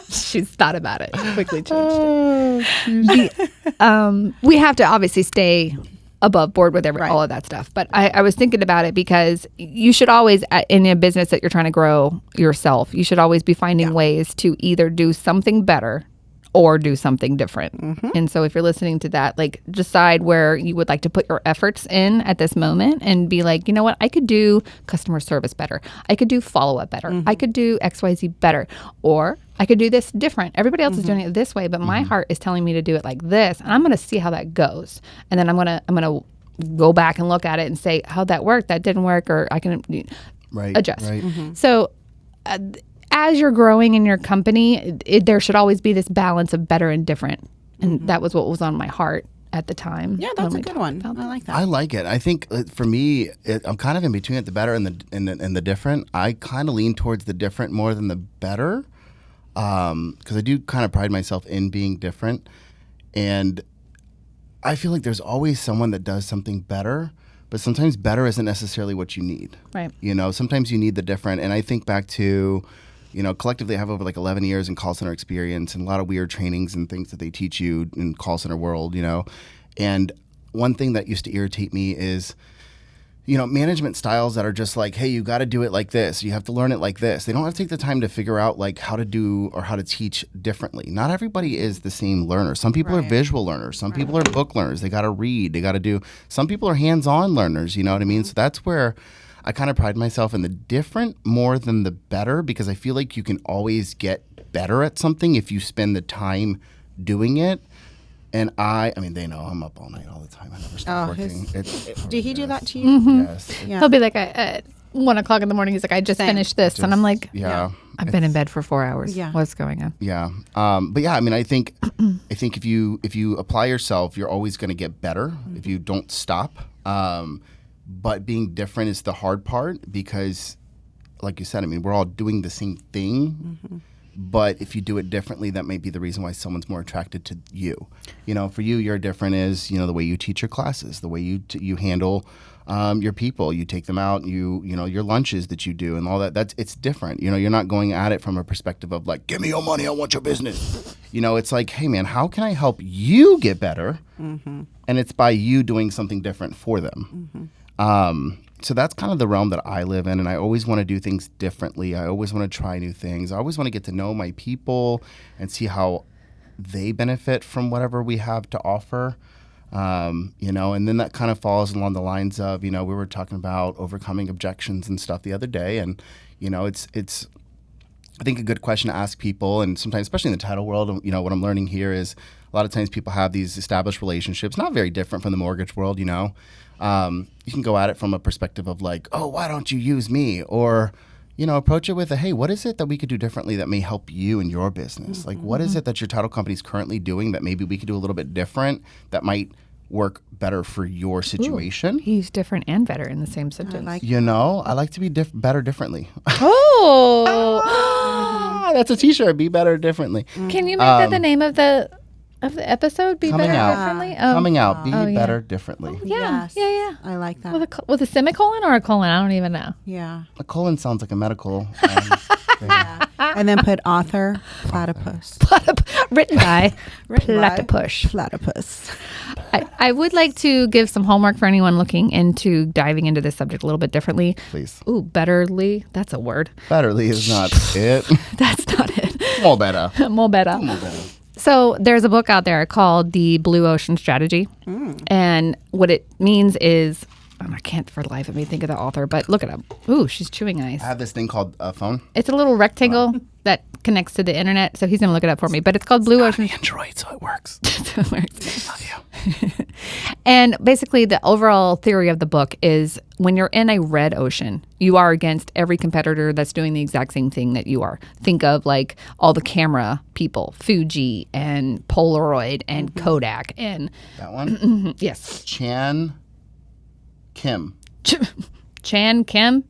A: She's thought about it. Quickly changed it. We have to obviously stay above board with all of that stuff. But I was thinking about it because you should always, in a business that you're trying to grow yourself, you should always be finding ways to either do something better or do something different. And so if you're listening to that, like, decide where you would like to put your efforts in at this moment and be like, you know what, I could do customer service better. I could do follow-up better. I could do XYZ better. Or I could do this different. Everybody else is doing it this way, but my heart is telling me to do it like this. And I'm going to see how that goes. And then I'm going to go back and look at it and say, how'd that work? That didn't work. Or I can adjust.
C: Right.
A: So as you're growing in your company, there should always be this balance of better and different. And that was what was on my heart at the time.
B: Yeah, that's a good one. I like that.
C: I like it. I think for me, I'm kind of in between it, the better and the different. I kind of lean towards the different more than the better, because I do kind of pride myself in being different. And I feel like there's always someone that does something better, but sometimes better isn't necessarily what you need.
A: Right.
C: Sometimes you need the different. And I think back to, collectively I have over like 11 years in call center experience and a lot of weird trainings and things that they teach you in call center world, And one thing that used to irritate me is, management styles that are just like, hey, you got to do it like this. You have to learn it like this. They don't have to take the time to figure out like how to do or how to teach differently. Not everybody is the same learner. Some people are visual learners. Some people are book learners. They got to read. They got to do. Some people are hands-on learners. You know what I mean? So that's where I kind of pride myself in the different more than the better, because I feel like you can always get better at something if you spend the time doing it. And I mean, they know I'm up all night all the time. I never stop working.
B: Did he do that to you?
C: Yes.
B: Yeah.
A: He'll be like, at 1 o'clock in the morning, he's like, I just finished this. And I'm like,
C: Yeah.
A: I've been in bed for 4 hours.
B: Yeah.
A: What's going on?
C: Yeah. But yeah, I mean, I think if you apply yourself, you're always going to get better if you don't stop. But being different is the hard part, because like you said, I mean, we're all doing the same thing. But if you do it differently, that may be the reason why someone's more attracted to you. For you, your different is, the way you teach your classes, the way you handle your people. You take them out, your lunches that you do and all that. It's different. You're not going at it from a perspective of like, give me your money, I want your business. It's like, hey man, how can I help you get better? And it's by you doing something different for them. So that's kind of the realm that I live in, and I always want to do things differently. I always want to try new things. I always want to get to know my people and see how they benefit from whatever we have to offer. And then that kind of falls along the lines of, we were talking about overcoming objections and stuff the other day. And, it's I think a good question to ask people. And sometimes, especially in the title world, what I'm learning here is a lot of times people have these established relationships, not very different from the mortgage world, You can go at it from a perspective of like, oh, why don't you use me? Or, approach it with hey, what is it that we could do differently that may help you in your business? Mm-hmm. Like, what is it that your title company is currently doing that maybe we could do a little bit different that might work better for your situation?
A: He's different and better in the same sentence.
C: I like to be better differently.
A: Oh,
C: that's a T-shirt. Be better differently.
A: Can you make that the name of the episode? Be better differently.
C: Coming out. Be better differently.
A: Yeah,
B: Yes.
A: yeah.
B: I like that.
A: With a semicolon or a colon? I don't even know.
B: Yeah.
C: A colon sounds like a medical.
B: Yeah. And then put author platypus.
A: Written by Platypus. I would like to give some homework for anyone looking into diving into this subject a little bit differently.
C: Please.
A: Ooh, betterly. That's a word.
C: Betterly is not it.
A: That's not it.
C: More better.
A: More better. So there's a book out there called The Blue Ocean Strategy. And what it means is, I can't for the life of me think of the author, but look it up. Ooh, she's chewing ice.
C: I have this thing called a phone.
A: It's a little rectangle that connects to the internet, so he's going to look it up for me. But it's called Blue Ocean.
C: Android, so it works.
A: So it works. Love you. And basically, the overall theory of the book is when you're in a red ocean, you are against every competitor that's doing the exact same thing that you are. Think of like all the camera people, Fuji and Polaroid and Kodak and
C: that one.
A: Yes,
C: Chan Kim.
A: Chan Kim.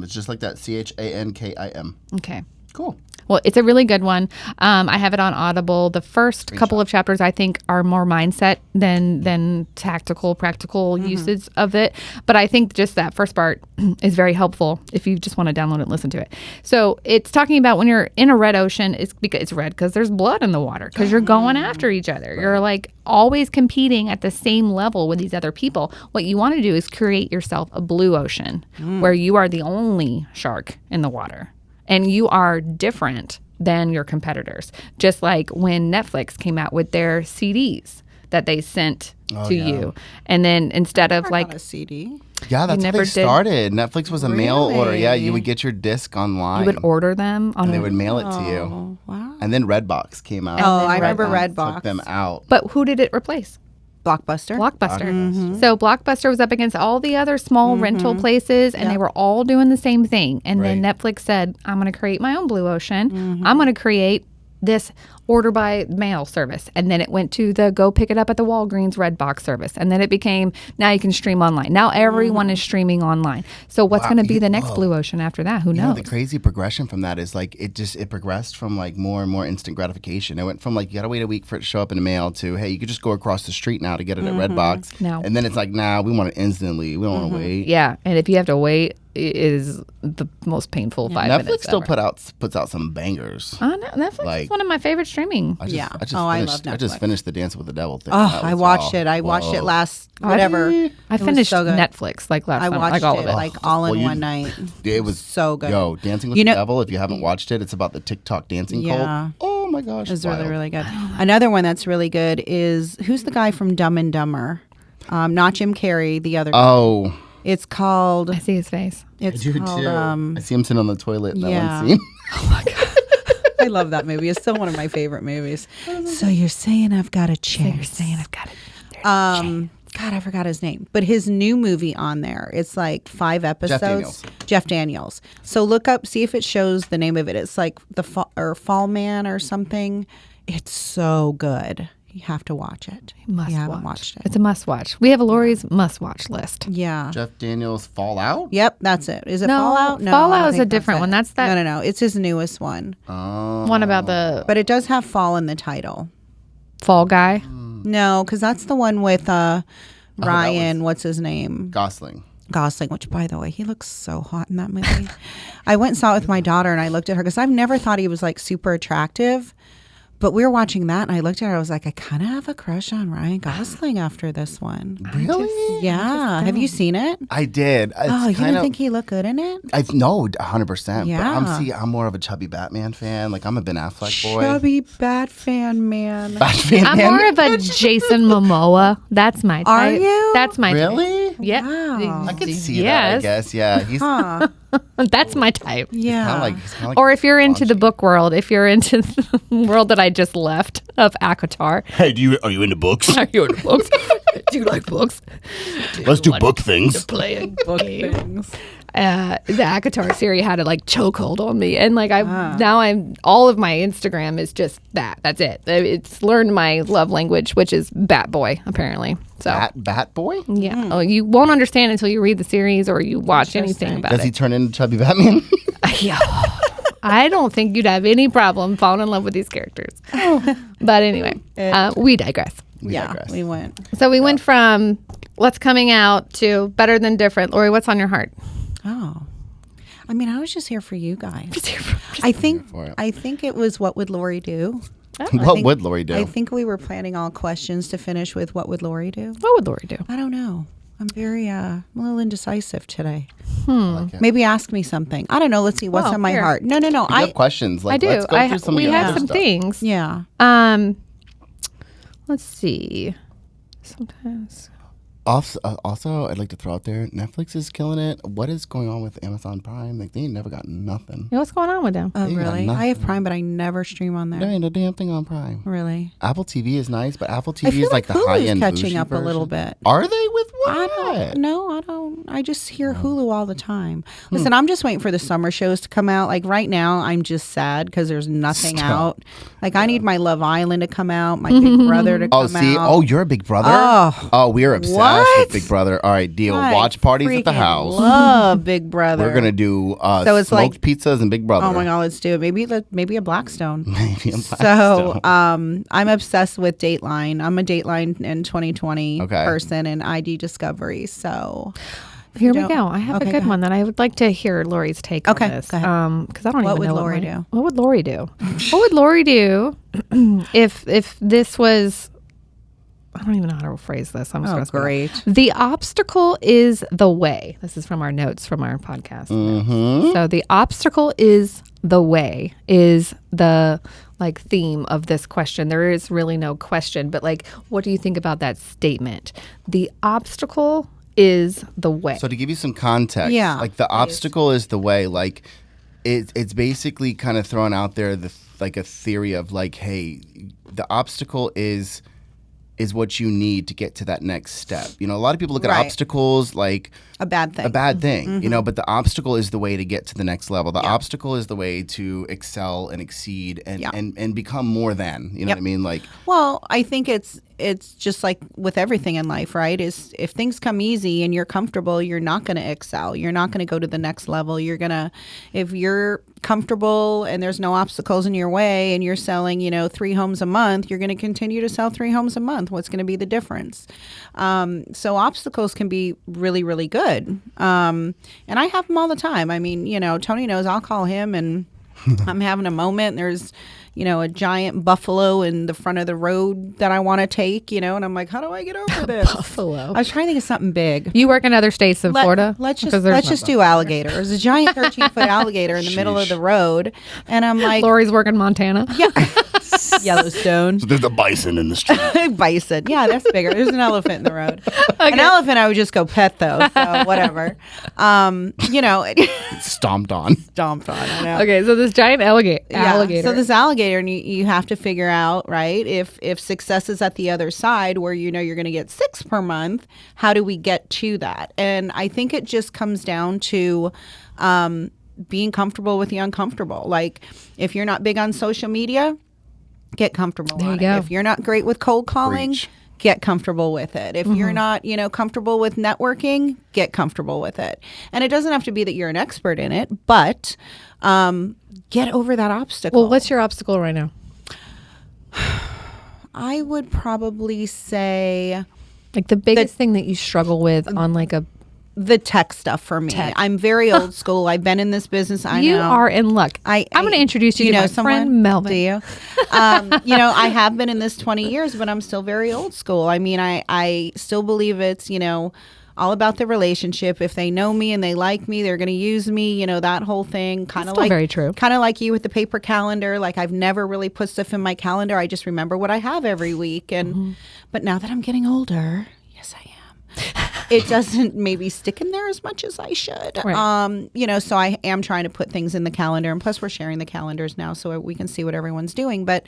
C: It's just like that. CHANKIM.
A: Okay.
C: Cool.
A: Well, it's a really good one. I have it on Audible. The first couple of chapters, I think, are more mindset than tactical, practical usage of it. But I think just that first part is very helpful if you just want to download it and listen to it. So it's talking about when you're in a red ocean, it's red because there's blood in the water because you're going after each other. Right. You're like always competing at the same level with these other people. What you want to do is create yourself a blue ocean where you are the only shark in the water. And you are different than your competitors. Just like when Netflix came out with their CDs that they sent to you. And then instead of like
B: a CD.
C: Yeah, that's how they started. Netflix was a mail order. Yeah, you would get your disc online.
A: You would order them
C: and they would mail it to you.
B: Wow.
C: And then Redbox came out.
B: Oh, I remember Redbox.
C: Took them out.
A: But who did it replace?
B: Blockbuster.
A: So Blockbuster was up against all the other small rental places, and they were all doing the same thing. And then Netflix said, I'm going to create my own blue ocean. I'm going to create this order by mail service. And then it went to the go pick it up at the Walgreens Redbox service. And then it became, now you can stream online. Now everyone is streaming online. So what's going to be the next blue ocean after that? Who knows?
C: The crazy progression from that is like, it progressed from like more and more instant gratification. It went from like, you got to wait a week for it to show up in the mail to, hey, you could just go across the street now to get it at Redbox.
A: No.
C: And then it's like, nah, we want it instantly. We don't want to wait.
A: Yeah. And if you have to wait, it is the most painful 5 minutes
C: Netflix still
A: ever.
C: puts out some bangers.
A: Oh, no, Netflix is one of my favorite streaming.
C: I
B: love
C: Netflix.
B: Netflix.
C: I just finished the Dance with the Devil thing.
B: Oh, I watched it. I watched it last whatever.
A: I finished Netflix like last
B: I
A: time,
B: watched
A: like all
B: it
A: of it.
B: like all in one night.
C: It was
B: so good.
C: Yo, Dancing with the Devil. If you haven't watched it, it's about the TikTok dancing cult. Oh my gosh,
B: it's really, really good. Another one that's really good is who's the guy from Dumb and Dumber? Not Jim Carrey, the other.
C: Oh.
B: It's called.
A: I see his face.
B: It's
C: I do
B: called.
C: too. I see him sitting on the toilet in that one scene.
B: Oh my god. I love that movie. It's still one of my favorite movies. So you're saying I've got a chance. God, I forgot his name. But his new movie on there, it's like 5 episodes. Jeff Daniels. So look up, see if it shows the name of it. It's like the Fall Man or something. It's so good. You have to watch it. You haven't watched it.
A: It's a must watch. We have a Lori's must watch list.
B: Yeah.
C: Jeff Daniels Fallout?
B: Yep, that's it. Is it Fallout?
A: No, Fallout is a different one. That's that.
B: No. It's his newest one.
A: One about the.
B: But it does have fall in the title.
A: Fall Guy?
B: No, because that's the one with Ryan. What's his name?
C: Gosling,
B: which, by the way, he looks so hot in that movie. I went and saw it with my daughter, and I looked at her because I've never thought he was like super attractive. But we were watching that, and I looked at her. I was like, I kind of have a crush on Ryan Gosling after this one.
C: Really?
B: Yeah. Have you seen it?
C: I did.
B: You didn't think he looked good in it?
C: No, 100%.
B: Yeah.
C: But I'm more of a chubby Batman fan. Like, I'm a Ben Affleck boy.
B: Chubby Batman man.
C: Batman
A: I'm
C: man?
A: more of a Jason Momoa. That's my type.
B: Are you?
A: That's my type.
C: Really?
A: Yeah.
B: Wow.
C: I could see that, I guess. Yeah. He's
B: Huh.
A: That's my type.
B: Yeah.
C: kind of like
A: Or if you're into the
C: raunchy.
A: book world, if you're into the world that I just left of ACOTAR.
D: Hey, are you into books?
A: Are you into books? Do you like books?
D: Let's do book things.
A: Play a game. The ACOTAR series had a chokehold on me, and now I'm all of my Instagram is just that. That's it. It's learned my love language, which is Bat Boy, apparently. So
C: Bat boy?
A: yeah, oh, you won't understand until you read the series or you watch anything about
C: Does
A: it.
C: he turn into chubby Batman?
A: Yeah. I don't think you'd have any problem falling in love with these characters. But anyway, we digress.
C: We digress.
B: We went.
A: So we went from what's coming out to better than different. Lori, what's on your heart?
B: Oh. I mean, I was just here for you guys. I think it was what would Lori do?
C: What would Lori do?
B: I think we were planning all questions to finish with what would Lori do?
A: What would Lori do?
B: I don't know. I'm very I'm a little indecisive today.
C: Like it.
B: Maybe ask me something. I don't know. Let's see what's
A: Well,
B: on my
A: here.
B: heart. No.
C: You have questions.
A: I do.
C: Let's go through some
A: we
C: of your
A: have
C: other
A: some
C: stuff.
A: things.
B: Yeah.
A: Let's see. Sometimes.
C: Also, I'd like to throw out there, Netflix is killing it. What is going on with Amazon Prime? Like, they ain't never got nothing.
A: Yeah, what's going on with them?
B: Oh,
C: They got
B: really?
C: nothing.
B: I have Prime, but I never stream on there.
C: There ain't a damn thing on Prime.
B: Really?
C: Apple TV is nice, but Apple
B: I
C: TV
B: feel
C: is like the
B: Hulu's
C: high-end
B: catching
C: bougie
B: up a little
C: version.
B: bit.
C: Are they with what?
B: I don't. I just hear Hulu all the time. Listen, I'm just waiting for the summer shows to come out. Like right now, I'm just sad because there's nothing
C: Stop.
B: out. Like I need my Love Island to come out, my Big Brother to
C: Oh,
B: come
C: see?
B: out.
C: Oh, you're a Big Brother?
B: Oh.
C: We're obsessed
B: What?
C: with Big Brother. All right, deal.
B: I
C: Watch parties at the
B: freaking
C: house.
B: Love Big Brother.
C: We're going to do
B: So it's
C: smoked
B: like-
C: pizzas and Big Brother.
B: Oh my God, let's do it. Maybe a Blackstone.
C: Maybe I'm
B: So I'm obsessed with Dateline. I'm a Dateline in 2020
C: Okay.
B: person and ID Discovery. So
A: Here we
B: don't-
A: go. I have
B: Okay,
A: a
B: go
A: good
B: ahead.
A: one that I would like to hear Lori's take
B: Okay,
A: on this.
B: go ahead.
A: Because I don't
B: What
A: even
B: would
A: know
B: Lori do?
A: What would Lori do? What would Lori do if this was? I don't even know how to phrase this. I'm just
B: Oh,
A: gonna spell it.
B: great.
A: The obstacle is the way. This is from our notes from our podcast.
C: Mm-hmm.
A: So the obstacle is the way is the theme of this question. There is really no question, but what do you think about that statement? The obstacle is the way.
C: So to give you some context,
B: Yeah,
C: the obstacle is the way. It's basically kind of thrown out there a theory of hey, the obstacle is what you need to get to that next step. A lot of people look at
B: Right.
C: obstacles like
B: A bad thing.
C: a bad thing, but the obstacle is the way to get to the next level. The obstacle is the way to excel and exceed and
B: Yeah.
C: and become more than. You know what I mean?
B: Well, I think it's just like with everything in life, right? Is if things come easy and you're comfortable, you're not going to excel. You're not going to go to the next level. If you're comfortable and there's no obstacles in your way and you're selling, 3 homes a month, you're going to continue to sell 3 homes a month. What's going to be the difference? So obstacles can be really, really good. And I have them all the time. I mean, Tony knows I'll call him and I'm having a moment. There's, a giant buffalo in the front of the road that I want to take, and I'm like, how do I get over this?
A: Buffalo.
B: I was trying to think of something big.
A: You work in other states of Florida?
B: Let's
A: Because there's
B: just do alligator. There's a giant 13-foot alligator in the middle of the road, and I'm like,
A: Lori's working Montana.
B: Yellowstone.
D: There's a bison in the street.
B: Bison. Yeah, that's bigger. There's an elephant in the road. An elephant I would just go pet though, so whatever.
C: Stomped on.
B: Stomped on. I know.
A: Okay, so this giant alligator.
B: So this alligator, and you have to figure out, right, if success is at the other side where you're going to get 6 per month, how do we get to that? And I think it just comes down to being comfortable with the uncomfortable. Like if you're not big on social media, get comfortable
A: There
B: on
A: you
B: it.
A: go.
B: If you're not great with cold calling,
C: Preach.
B: get comfortable with it. If you're not, comfortable with networking, get comfortable with it. And it doesn't have to be that you're an expert in it, but get over that obstacle.
A: Well, what's your obstacle right now?
B: I would probably say
A: The biggest thing that you struggle with on a
B: the tech stuff for me. I'm very old school. I've been in this business.
A: You are in luck. I'm going to introduce you to my friend Melvyn.
B: Do you? I have been in this 20 years, but I'm still very old school. I mean, I still believe it's, all about the relationship. If they know me and they like me, they're going to use me, that whole thing. Kind of like,
A: very true.
B: Kind of like you with the paper calendar. Like I've never really put stuff in my calendar. I just remember what I have every week. And, but now that I'm getting older, yes, I am. It doesn't maybe stick in there as much as I should.
A: Right.
B: So I am trying to put things in the calendar. And plus we're sharing the calendars now so we can see what everyone's doing. But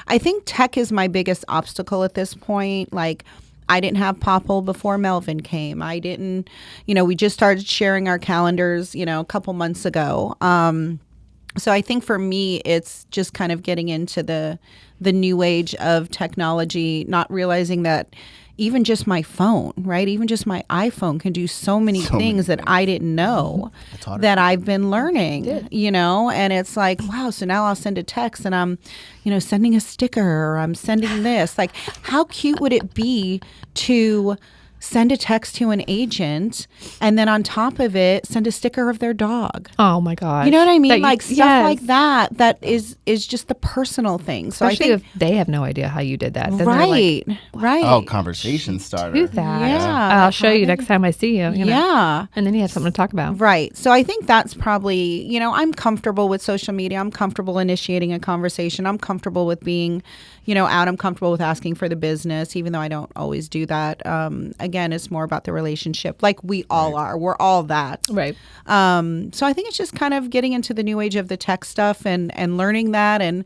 B: I think tech is my biggest obstacle at this point. Like, I didn't have Popple before Melvyn came. I didn't, we just started sharing our calendars, a couple months ago. So I think for me, it's just kind of getting into the new age of technology, not realizing that even just my phone, right? Even just my iPhone can do so many things that I didn't know that I've been learning, and it's like, wow, so now I'll send a text and I'm, sending a sticker or I'm sending this. Like, how cute would it be to send a text to an agent and then on top of it, send a sticker of their dog?
A: Oh my gosh.
B: You know what I mean? Stuff like that is just the personal thing. So
A: especially if they have no idea how you did that. Then
B: right.
C: Oh, conversation starter.
A: Do that.
B: Yeah.
A: I'll show you next time I see you.
B: Yeah.
A: And then you have something to talk about.
B: Right. So I think that's probably, I'm comfortable with social media. I'm comfortable initiating a conversation. I'm comfortable with being, out. I'm comfortable with asking for the business, even though I don't always do that. Again, it's more about the relationship, like we all are. We're all that.
A: Right.
B: So I think it's just kind of getting into the new age of the tech stuff and learning that and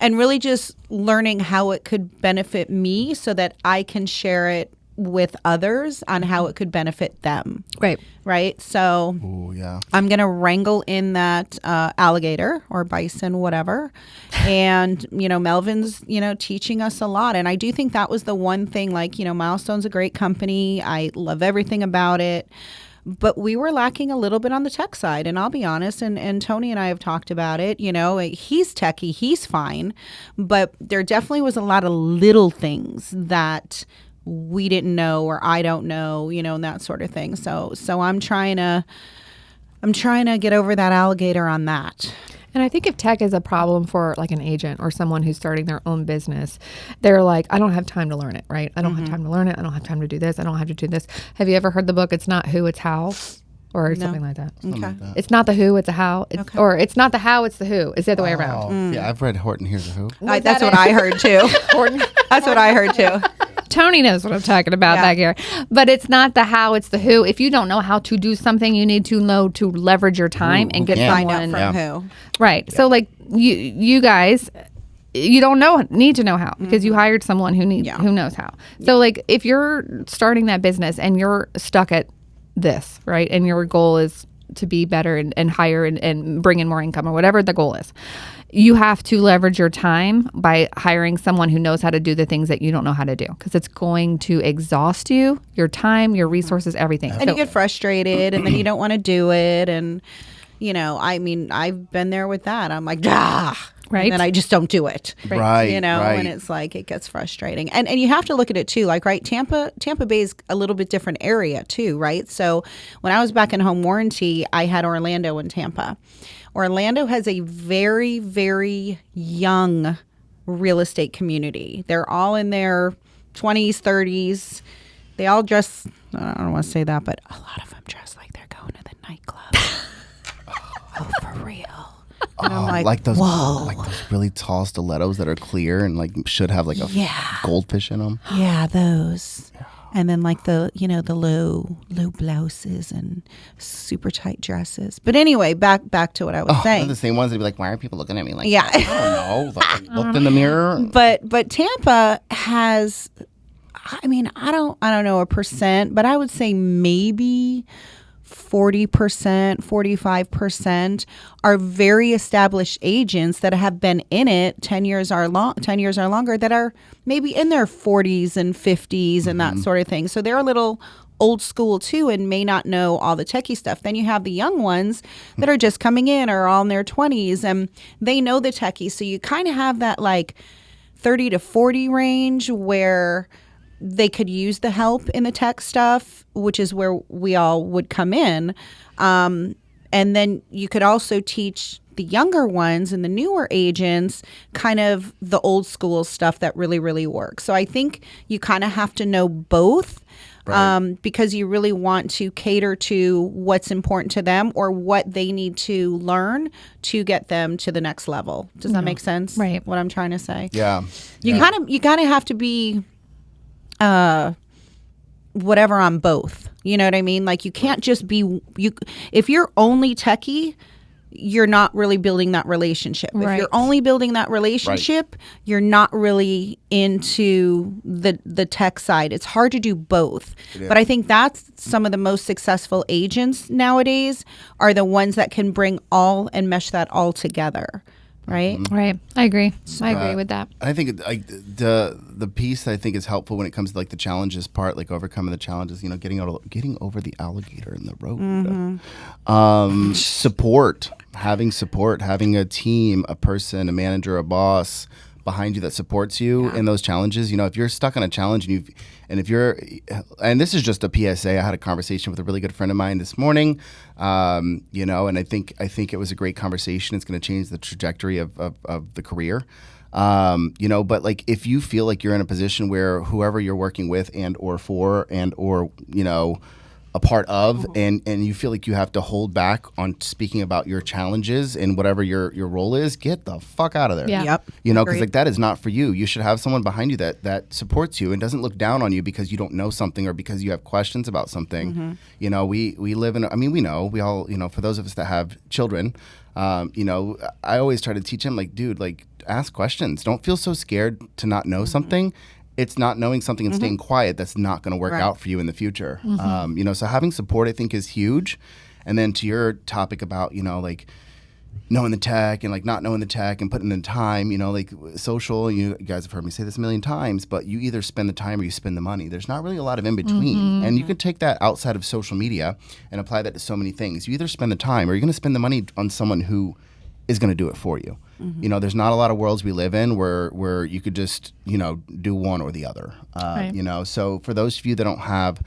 B: really just learning how it could benefit me so that I can share it with others on how it could benefit them. Right. So I'm going to wrangle in that alligator or bison, whatever. And, Melvyn's, teaching us a lot. And I do think that was the one thing, like, Milestone's a great company. I love everything about it. But we were lacking a little bit on the tech side. And I'll be honest, and Tony and I have talked about it. He's techie, he's fine. But there definitely was a lot of little things that we didn't know or I don't know, and that sort of thing. So I'm trying to get over that alligator on that.
A: And I think if tech is a problem for like an agent or someone who's starting their own business, they're like, I don't have time to learn it, right? I don't have time to learn it. I don't have time to do this. I don't have to do this. Have you ever heard the book, It's Not Who, It's How? Or something like that.
B: Okay.
A: It's not the who, it's a how. Or it's not the how, it's the who. It's the other way around.
C: Yeah, I've read Horton Hears a Who.
B: That's what I heard too.
A: Horton.
B: That's what I heard too.
A: Tony knows what I'm talking about back here. But it's not the how, it's the who. If you don't know how to do something, you need to know to leverage your time and get someone.
B: Find out from who.
A: Right. Yeah. So like you guys, you don't need to know how because you hired someone who knows how. So like if you're starting that business and you're stuck at this, right? And your goal is to be better and higher and bring in more income or whatever the goal is. You have to leverage your time by hiring someone who knows how to do the things that you don't know how to do because it's going to exhaust you, your time, your resources, everything.
B: And you get frustrated and then you don't want to do it. And, I've been there with that. I'm like, right. And then I just don't do it.
C: Right.
B: And it's like, it gets frustrating. And you have to look at it too. Like, right. Tampa Bay is a little bit different area too. Right. So when I was back in home warranty, I had Orlando and Tampa. Orlando has a very, very young real estate community. They're all in their 20s, 30s. They all dress, I don't want to say that, but a lot of them dress like they're going to the nightclub. Oh, for real. And I'm like those
C: really tall stilettos that are clear and like should have like a goldfish in them.
B: Yeah, those. Yeah. And then like the low blouses and super tight dresses. But anyway, back to what I was saying.
C: The same ones that'd be like, why are people looking at me like
B: that?
C: I don't know. Like, looked in the mirror.
B: But Tampa has, I don't know a percent, but I would say maybe 40%, 45% are very established agents that have been in it 10 years or longer that are maybe in their 40s and 50s and that sort of thing. So they're a little old school too and may not know all the techie stuff. Then you have the young ones that are just coming in or all in their 20s and they know the techie. So you kind of have that like 30 to 40 range where they could use the help in the tech stuff, which is where we all would come in. And then you could also teach the younger ones and the newer agents kind of the old school stuff that really, really works. So I think you kind of have to know both. Right. Because you really want to cater to what's important to them or what they need to learn to get them to the next level. Does that make sense?
A: Right.
B: What I'm trying to say.
C: Yeah.
B: You kind of have to be whatever on both. You know what I mean? Like you can't just be if you're only techie, you're not really building that relationship.
A: Right.
B: If you're only building that relationship, you're not really into the tech side. It's hard to do both. But I think that's some of the most successful agents nowadays are the ones that can bring all and mesh that all together. Right?
A: Right. I agree. I agree with that.
C: I think like the piece that I think is helpful when it comes to like the challenges part, like overcoming the challenges, getting over the alligator in the road. Support, having a team, a person, a manager, a boss behind you that supports you in those challenges. If you're stuck on a challenge and this is just a PSA. I had a conversation with a really good friend of mine this morning, and I think it was a great conversation. It's going to change the trajectory of the career. But like if you feel like you're in a position where whoever you're working with and or for and or a part of and you feel like you have to hold back on speaking about your challenges and whatever your role is, get the fuck out of there.
A: Yeah.
B: Yep.
C: Because like that is not for you. You should have someone behind you that supports you and doesn't look down on you because you don't know something or because you have questions about something. We live in we all for those of us that have children, I always try to teach them like, dude, like ask questions. Don't feel so scared to not know something. It's not knowing something and staying quiet that's not going to work out for you in the future. So having support I think is huge. And then to your topic about, like knowing the tech and like not knowing the tech and putting in the time, like social, you guys have heard me say this a million times, but you either spend the time or you spend the money. There's not really a lot of in between. And you can take that outside of social media and apply that to so many things. You either spend the time or you're going to spend the money on someone who is going to do it for you. There's not a lot of worlds we live in where you could just, do one or the other.
A: Right.
C: So for those of you that don't have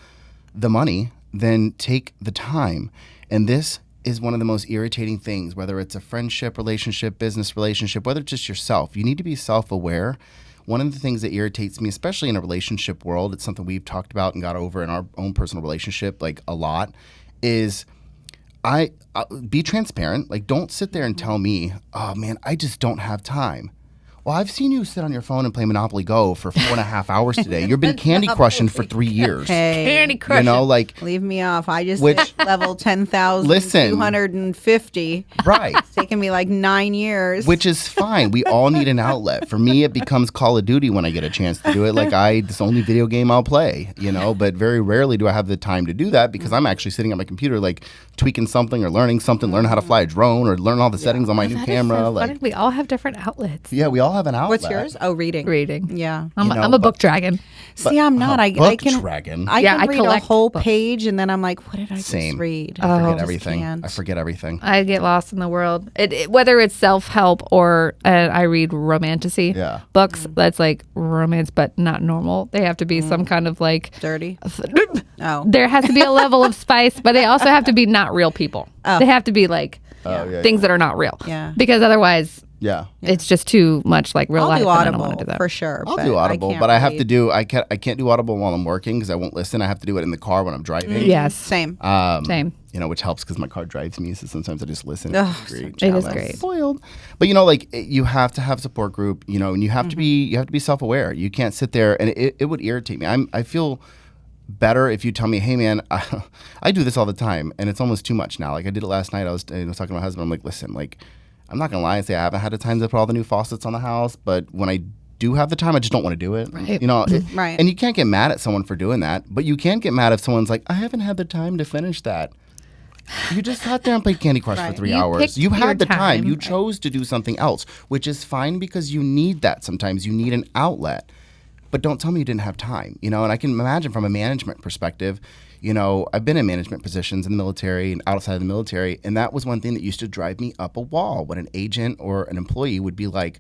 C: the money, then take the time. And this is one of the most irritating things, whether it's a friendship, relationship, business relationship, whether it's just yourself. You need to be self-aware. One of the things that irritates me, especially in a relationship world, it's something we've talked about and got over in our own personal relationship like a lot, is be transparent. Like, don't sit there and tell me, oh man, I just don't have time. Well, I've seen you sit on your phone and play Monopoly Go for 4.5 hours today. You've been Candy Crushing for 3 years.
B: Hey,
A: Candy Crushing.
C: Like
B: leave me off. I just hit level 10,250.
C: Right.
B: It's taken me like 9 years.
C: Which is fine. We all need an outlet. For me, it becomes Call of Duty when I get a chance to do it. Like it's the only video game I'll play, but very rarely do I have the time to do that because I'm actually sitting at my computer like tweaking something or learning something, learning how to fly a drone or learn all the settings on my new camera.
A: So
C: like
A: funny. We all have different outlets.
C: Yeah, we all have an outlet.
B: What's yours? Oh, reading. Yeah.
A: I'm a book dragon.
B: See, I'm not. I can
C: dragon.
B: I
A: Yeah,
B: can
A: I
B: read a
A: collect
B: whole
A: books.
B: page and then I'm like, what did I
C: Same.
B: just read?
C: I forget
B: just
C: everything.
B: can't.
C: I forget everything.
A: I get lost in the world. Whether it's self-help or I read romantasy books, that's like romance but not normal. They have to be some kind of like
B: Dirty. Oh.
A: there has to be a level of spice, but they also have to be not real people. They have to be like things that are not real.
B: Yeah.
A: Because otherwise it's just too much like real life.
B: I'll do
A: and I don't
B: Audible
A: want to do that.
B: for sure.
C: I'll do Audible, but I have to do. I can't do Audible while I'm working because I won't listen. I have to do it in the car when I'm driving.
A: Yes.
B: Same.
A: Same.
C: Which helps because my car drives me. So sometimes I just listen.
B: Ugh,
C: Great.
A: It is
C: I'm
A: great.
C: Spoiled. But like you have to have support group. And you have to be self-aware. You can't sit there and it would irritate me. I feel better if you tell me, hey man, I do this all the time and it's almost too much now. Like I did it last night. I was talking to my husband. I'm like, listen, like I'm not gonna lie and say I haven't had the time to put all the new faucets on the house, but when I do have the time, I just don't want to do it.
A: Right.
B: Right.
C: And you can't get mad at someone for doing that, but you can get mad if someone's like, I haven't had the time to finish that. You just sat there and played Candy Crush for 3
A: You
C: hours.
A: picked
C: You
A: your
C: had the time.
A: time.
C: You chose to do something else, which is fine because you need that sometimes. You need an outlet. But don't tell me you didn't have time. And I can imagine from a management perspective, I've been in management positions in the military and outside of the military, and that was one thing that used to drive me up a wall when an agent or an employee would be like,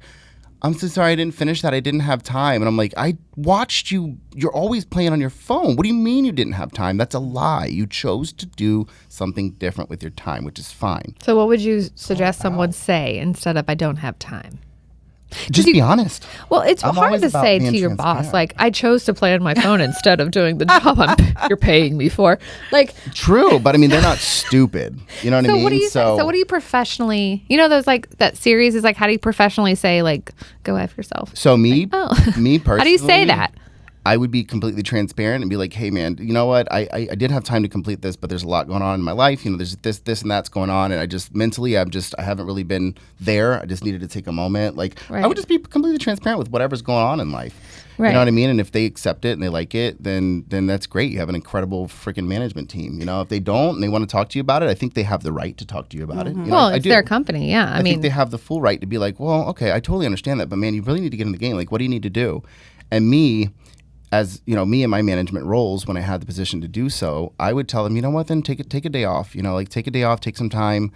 C: I'm so sorry I didn't finish that. I didn't have time. And I'm like, I watched you. You're always playing on your phone. What do you mean you didn't have time? That's a lie. You chose to do something different with your time, which is fine.
A: So what would you suggest someone say instead of I don't have time?
C: Just be honest.
A: Well, it's
C: I'm
A: hard
C: always
A: to
C: about
A: say
C: being
A: to your boss,
C: transparent.
A: like, I chose to play on my phone instead of doing the job you're paying me for. Like,
C: True, but I mean, they're not stupid. You know what I
A: so
C: mean?
A: what do you say? So what do you professionally, those like that series is like, how do you professionally say like, go F yourself?
C: So me personally.
A: How do you say that?
C: I would be completely transparent and be like, hey man, you know what? I did have time to complete this, but there's a lot going on in my life. There's this and that's going on. And I just mentally, I haven't really been there. I just needed to take a moment. Like I would just be completely transparent with whatever's going on in life.
A: Right.
C: You know what I mean? And if they accept it and they like it, then that's great. You have an incredible freaking management team. If they don't and they want to talk to you about it, I think they have the right to talk to you about it.
A: Well, it's their company. Yeah.
C: I think they have the full right to be like, well, okay, I totally understand that, but man, you really need to get in the game. Like, what do you need to do? And me, as me and my management roles, when I had the position to do so, I would tell them, you know what, then take a day off. Take a day off, take some time,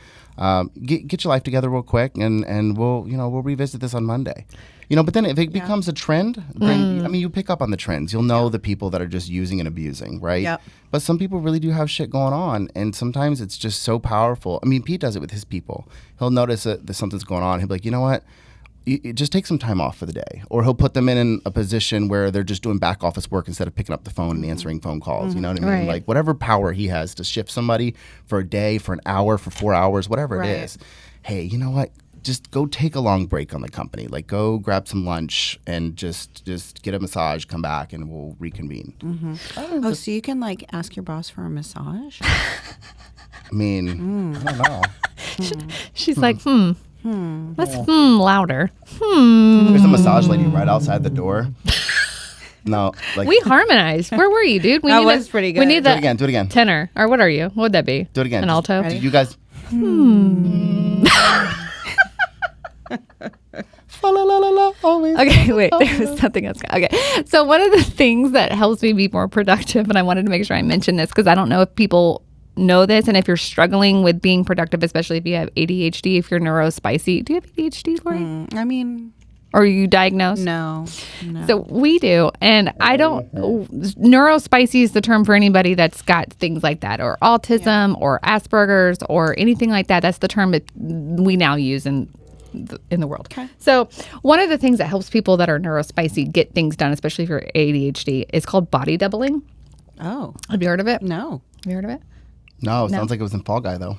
C: get your life together real quick, and we'll revisit this on Monday. But then if it becomes a trend, then you pick up on the trends. You'll know the people that are just using and abusing, right?
B: Yep.
C: But some people really do have shit going on, and sometimes it's just so powerful. I mean, Pete does it with his people. He'll notice that something's going on. He'll be like, you know what? You just take some time off for the day, or he'll put them in a position where they're just doing back office work instead of picking up the phone and answering phone calls. You know what I mean?
A: Right.
C: Like whatever power he has to shift somebody for a day, for an hour, for 4 hours, whatever it is. Hey, you know what? Just go take a long break on the company. Like go grab some lunch and just get a massage, come back, and we'll reconvene.
B: Oh, so you can like ask your boss for a massage?
C: I mean, I don't know.
A: She's like, let's louder.
C: There's a massage lady right outside the door. No, like
A: We harmonized. Where were you, dude?
B: That was pretty good.
A: We need
C: do it
A: the
C: again. Do it again.
A: tenor. Or what are you? What would that be?
C: Do it again.
A: An alto?
C: You guys. Fa la la la la, always.
A: Okay, wait. There was something else. Okay. So one of the things that helps me be more productive, and I wanted to make sure I mentioned this because I don't know if people know this, and if you're struggling with being productive, especially if you have ADHD, if you're neurospicy. Do you have ADHD, Lori?
B: I mean,
A: Or are you diagnosed?
B: no.
A: So we do, and I don't. Neurospicy is the term for anybody that's got things like that, or autism, or Asperger's, or anything like that. That's the term that we now use in the world.
B: Okay.
A: So one of the things that helps people that are neurospicy get things done, especially if you're ADHD, is called body doubling.
B: Oh,
A: Have you heard of it?
B: no.
A: Have you heard of it?
C: No, it sounds like it was in Fall Guy though.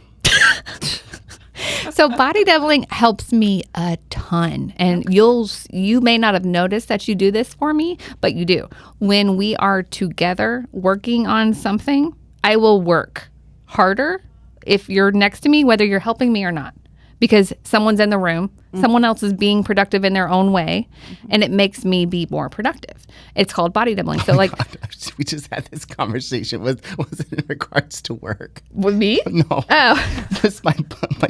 A: So body doubling helps me a ton, and you may not have noticed that you do this for me, but you do. When we are together working on something, I will work harder if you're next to me, whether you're helping me or not, because someone's in the room, someone else is being productive in their own way, and it makes me be more productive. It's called body doubling. So like
C: We just had this conversation. Was it in regards to work?
A: with me?
C: No.
A: Oh.
C: Just my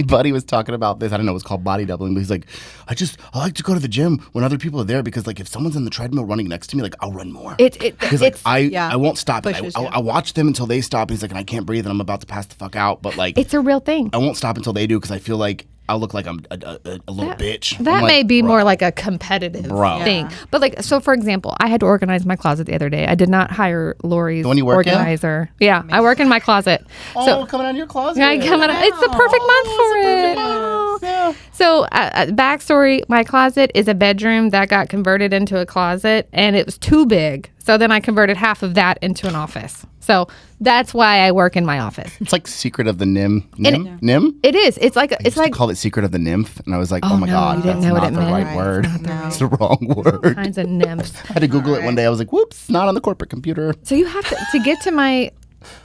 C: buddy was talking about this. I don't know. It was called body doubling, but he's like, I like to go to the gym when other people are there because like if someone's on the treadmill running next to me, like I'll run more. He's like, I won't stop.
B: Pushes you.
C: I watch them until they stop. He's like, and I can't breathe and I'm about to pass the fuck out. But like,
A: It's a real thing.
C: I won't stop until they do because I feel like I'll look like I'm a little bitch.
A: That
C: I'm
A: may
C: like,
A: be
C: bro.
A: more like a competitive
C: Bro.
A: thing. But like, so for example, I had to organize my closet the other day. I did not hire Lori's
C: The one you work in?
A: organizer. Yeah, I work in my closet.
C: Oh, coming out of your closet.
A: Yeah, it's the perfect month for it. Oh.
C: Yeah.
A: So, backstory: my closet is a bedroom that got converted into a closet, and it was too big. So then I converted half of that into an office. So that's why I work in my office.
C: It's like Secret of the Nim. Nim?
A: It is. It's like
C: I used to call it Secret of the Nymph, and I was like, oh my
A: no,
C: God,
A: you didn't
C: that's
A: know what
C: not
A: it
C: the
A: meant.
C: right word.
B: No.
C: It's the wrong word.
A: kinds of nymphs.
C: I had to Google it one day. I was like, whoops, not on the corporate computer.
A: So you have to get to my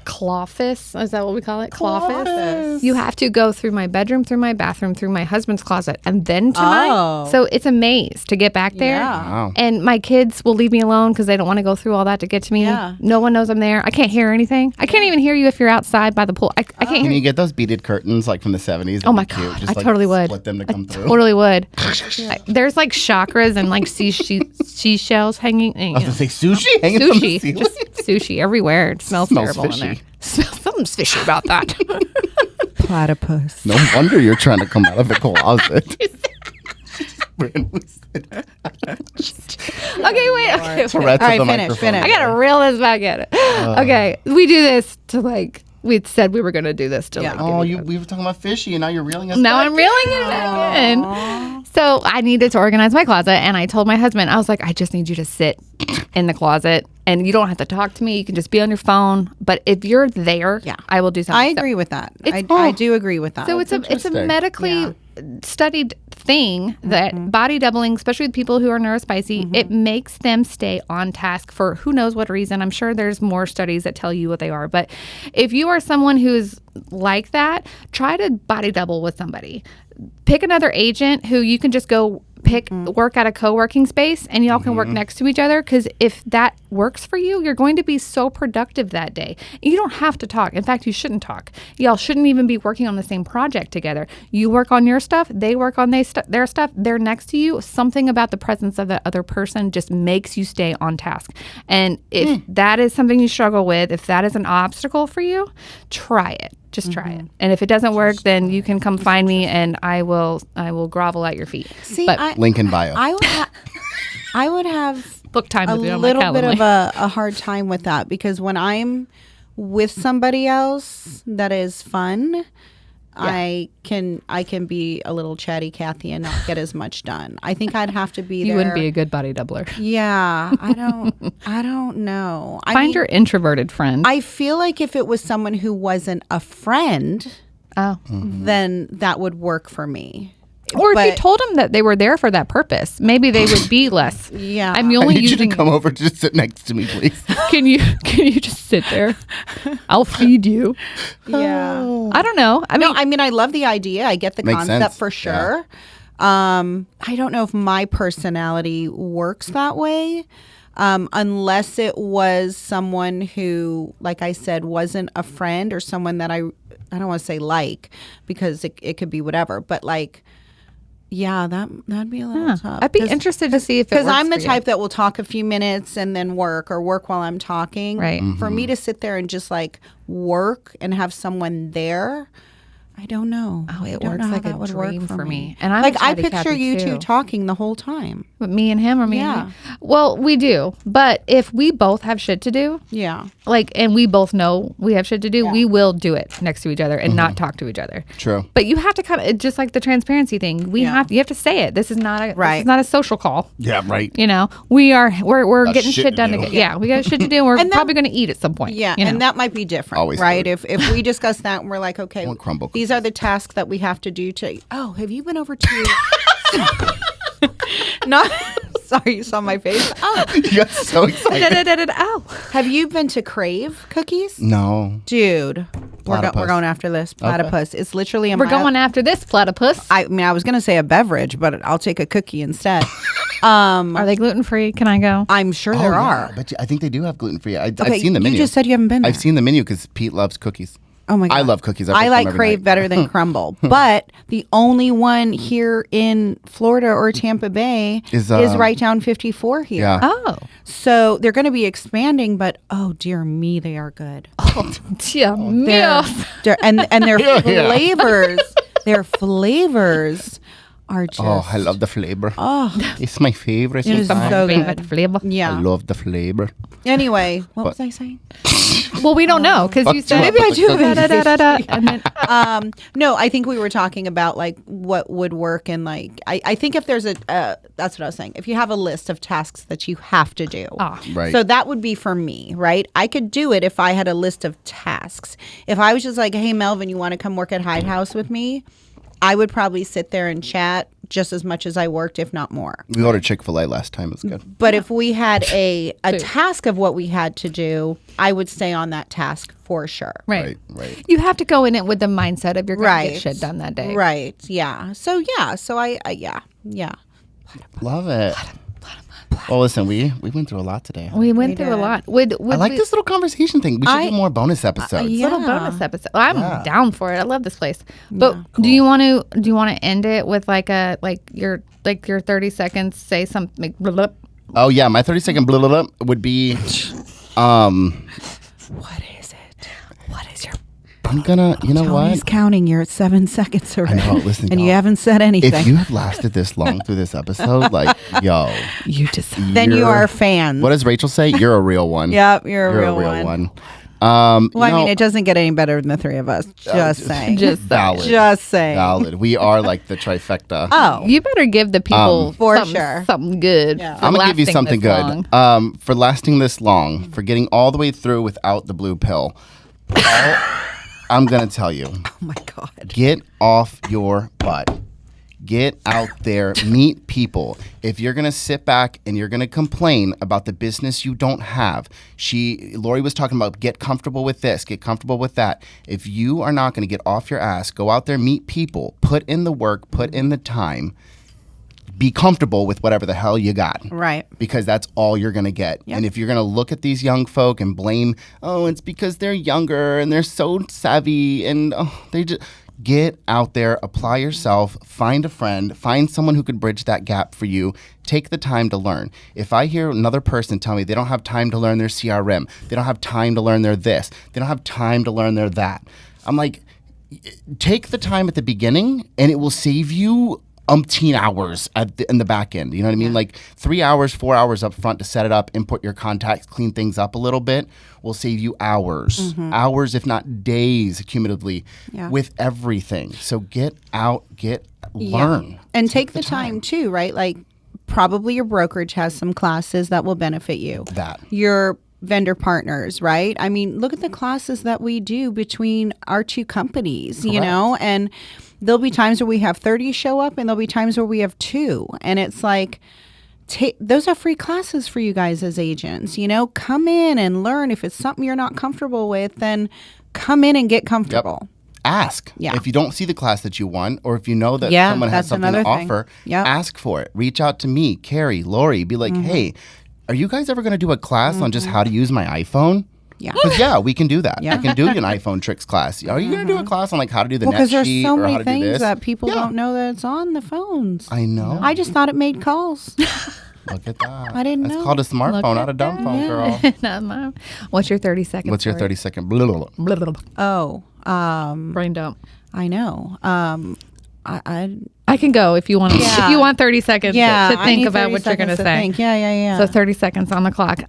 A: cloffice. Is that what we call it? Cloffice. You have to go through my bedroom, through my bathroom, through my husband's closet, and then to my. So it's a maze to get back there.
B: Yeah.
C: Wow.
A: And my kids will leave me alone because they don't want to go through all that to get to me.
B: Yeah.
A: No one knows I'm there. I can't hear anything. I can't even hear you if you're outside by the pool. I can't hear
C: Can
A: you.
C: you get those beaded curtains like from the 70s?
A: Oh my
C: That'd be
A: God,
C: cute.
A: I
C: Just,
A: totally would.
C: Split them to come through.
A: Totally would. There's like chakras and like seashells hanging.
C: I was gonna say sushi hanging from the
A: Sushi.
C: ceiling.
A: Just sushi everywhere. It smells terrible in there.
C: fishy.
A: Something's fishy about that.
B: Platypus.
C: No wonder you're trying to come out of the closet. Randomly said Tourette's
B: All
C: of
B: right,
C: the
B: finish,
C: microphone.
B: finish.
A: I gotta reel this back in. Okay, we do this to like we said we were gonna do this to
B: Yeah.
A: like.
C: Oh, we were talking about fishy, and now you're reeling us
A: Now
C: back
A: I'm reeling it back in. So I needed to organize my closet, and I told my husband, I was like, I just need you to sit in the closet, and you don't have to talk to me. You can just be on your phone. But if you're there, I will do something.
B: I agree with that. I do agree with that.
A: So it's a
C: interesting.
A: medically studied thing that body doubling, especially with people who are neurospicy, it makes them stay on task for who knows what reason. I'm sure there's more studies that tell you what they are. But if you are someone who's like that, try to body double with somebody. Pick another agent who you can just go work at a co-working space, and y'all can work next to each other, because if that works for you, you're going to be so productive that day. You don't have to talk. In fact, you shouldn't talk. Y'all shouldn't even be working on the same project together. You work on your stuff, they work on their stuff, they're next to you. Something about the presence of that other person just makes you stay on task. And if that is something you struggle with, if that is an obstacle for you, try it. Just try it. And if it doesn't work, then you can come find me, and I will grovel at your feet.
B: See,
A: but
C: Link in bio.
B: I would have
A: book time
B: a
A: with you on my
B: little bit
A: calendar.
B: of a hard time with that, because when I'm with somebody else that is fun, I can be a little chatty Cathy and not get as much done. I think I'd have to be there.
A: You wouldn't be a good body doubler.
B: Yeah, I don't know.
A: Find your introverted friend.
B: I feel like if it was someone who wasn't a friend, then that would work for me.
A: Or if you
B: But-
A: told them that they were there for that purpose, maybe they would be less.
B: Yeah.
A: I'm
C: I
A: only
C: need you
A: using.
C: to come over to just sit next to me, please.
A: Can you just sit there? I'll feed you.
B: Yeah.
A: I don't know. I mean,
B: I love the idea. I get the
C: Makes
B: concept
C: sense.
B: for sure. I don't know if my personality works that way. Unless it was someone who, like I said, wasn't a friend, or someone that I don't want to say like, because it could be whatever, but like, yeah, that'd be a little tough.
A: I'd be interested to see if it
B: because
A: works
B: I'm the
A: for you.
B: type that will talk a few minutes and then work, or work while I'm talking.
A: Right.
B: For me to sit there and just like work and have someone there, I don't know.
A: Oh, it
B: I don't
A: works
B: know how
A: like a
B: that would work
A: dream for me.
B: me.
A: And I'm
B: like,
A: a
B: I
A: chatty
B: picture
A: Cathy
B: you
A: too.
B: two talking the whole time.
A: But me and him, or me
B: Yeah.
A: and him? Well, we do. But if we both have shit to do,
B: Yeah.
A: like, and we both know we have shit to do, we will do it next to each other and not talk to each other.
C: True.
A: But you have to kind of, just like the transparency thing, you have to say it. This is not a this is not a social call.
D: Yeah, right.
A: You know, we're getting
D: shit
A: shit
D: to
A: done
D: do.
A: together. Yeah, we got shit to do. And we're
B: And that-
A: probably going to eat at some point.
B: Yeah,
A: you know?
B: and that might be different,
C: Always
B: right?
C: food.
B: If we discuss that and we're like, okay,
C: want crumble
B: these are the tasks that we have to do to. Oh, have you been over to? Not. Sorry, you saw my face. Oh,
C: You got so excited.
A: Oh,
B: have you been to Crave Cookies?
C: No.
B: Dude,
C: Platypus.
B: we're going after this platypus. It's literally a
A: we're
B: mile.
A: going after this platypus.
B: I mean, I was going to say a beverage, but I'll take a cookie instead.
A: Are they gluten free? Can I go?
B: I'm sure there are.
C: But I think they do have gluten free. I've
B: Okay,
C: seen the menu.
B: You just said you haven't been there.
C: I've seen the menu because Pete loves cookies.
B: Oh my god,
C: I love cookies.
B: I
C: make
B: like
C: them every
B: Crave
C: night.
B: better than Crumble, but the only one here in Florida or Tampa Bay
C: Is,
B: is right down 54 here.
C: Yeah.
A: Oh,
B: So they're going to be expanding, but oh dear me, they are good.
A: yeah,
B: And their flavors, their flavors are just.
C: Oh, I love the flavor.
B: Oh,
C: It's my favorite.
B: it is
C: sometimes.
B: so
A: favorite
B: good.
A: flavor.
C: I
B: Yeah.
C: love the flavor.
B: Anyway, what was I saying?
A: Well, we don't know because you said
B: Maybe I do have
A: da-da-da-da-da, and then
B: No, I think we were talking about like what would work, and like I think if there's that's what I was saying. If you have a list of tasks that you have to do,
C: Right.
B: So that would be for me, right? I could do it if I had a list of tasks. If I was just like, hey, Melvyn, you want to come work at Hyde House with me? I would probably sit there and chat just as much as I worked, if not more.
C: We ordered Chick-fil-A last time. It was good.
B: But if we had a task of what we had to do, I would stay on that task for sure.
A: right.
C: Right.
A: You have to go in it with the mindset of you're going to get
B: Right.
A: shit done that day.
B: Right. Yeah. So I yeah.
C: Love it. Well, listen, we went through a lot today.
A: We went through a
B: did.
A: lot. Would
C: I like
A: we,
C: this little conversation thing. We should do more bonus episodes.
B: yeah.
A: little bonus episode. I'm down for it. I love this place. But
C: Cool.
A: do you want to end it with like your 30 seconds? Say something. Blah, blah.
C: Oh yeah, my 30-second blah, blah, blah would be
B: What is it? What is your
C: I'm gonna, you know
B: Tony's
C: what?
B: counting. You're at 7 seconds already.
C: I know, listen,
B: and you
C: y'all.
B: haven't said anything.
C: If you have lasted this long through this episode, like, yo.
A: You just
B: then you are fans.
C: What does Rachel say? You're a real one.
B: Yep, you're a real one.
C: Well,
B: Well, I mean, it doesn't get any better than the three of us. Just saying.
A: just
C: valid.
B: Just saying.
C: Valid. We are like the trifecta.
B: Oh,
A: You better give the people
B: For
A: something,
B: sure.
A: something good.
B: Yeah.
A: for
C: I'm gonna give you
A: lasting
C: something
A: this
C: good.
A: long.
C: For lasting this long, for getting all the way through without the blue pill. I'm gonna tell you.
B: oh my God.
C: Get off your butt. Get out there, meet people. If you're gonna sit back and you're gonna complain about the business you don't have, Lori was talking about get comfortable with this, get comfortable with that. If you are not gonna get off your ass, go out there, meet people, put in the work, put in the time, be comfortable with whatever the hell you got.
B: Right.
C: Because that's all you're going to get.
B: Yep.
C: And if you're going to look at these young folk and blame, oh, it's because they're younger and they're so savvy and they just get out there, apply yourself, find a friend, find someone who could bridge that gap for you. Take the time to learn. If I hear another person tell me they don't have time to learn their CRM, they don't have time to learn their this, they don't have time to learn their that, I'm like, take the time at the beginning and it will save you umpteen hours in the back end. You know what I mean? Like 3 hours, 4 hours up front to set it up, input your contacts, clean things up a little bit will save you hours, if not days cumulatively with everything. So get out, learn.
B: And take the time too, right? Like probably your brokerage has some classes that will benefit you.
C: That.
B: Your vendor partners, right? I mean, look at the classes that we do between our two companies, you know, and there'll be times where we have 30 show up and there'll be times where we have 2. And it's like, those are free classes for you guys as agents, you know, come in and learn. If it's something you're not comfortable with, then come in and get comfortable.
C: Yep. Ask.
B: Yeah.
C: If you don't see the class that you want, or if you know that someone has
B: that's
C: something to
B: another thing.
C: offer,
B: Yep.
C: ask for it. Reach out to me, Carrie, Lori, be like, hey, are you guys ever going to do a class on just how to use my iPhone?
B: Yeah.
C: Because we can do that.
B: Yeah.
C: I can do an iPhone tricks class. Are you going to do a class on like how to do the
B: Well, because
C: net
B: there's
C: sheet
B: so
C: or how
B: many
C: to do
B: things
C: this?
B: that people don't know that it's on the phones.
C: I know.
B: I just thought it made calls.
C: Look at that.
B: I didn't
C: That's
B: know.
C: called a smartphone, not a dumb phone, girl.
A: Not mine. What's your 30 seconds?
C: What's your
A: story?
C: 30-second? Blah, blah, blah.
A: Blah, blah, blah.
B: Oh,
A: Brain dump.
B: I know.
A: I can go if you want.
B: Yeah.
A: If you want 30 seconds to
B: I
A: think
B: need
A: about
B: 30
A: what you're going to
B: seconds
A: say.
B: think. Yeah.
A: So 30 seconds on the clock.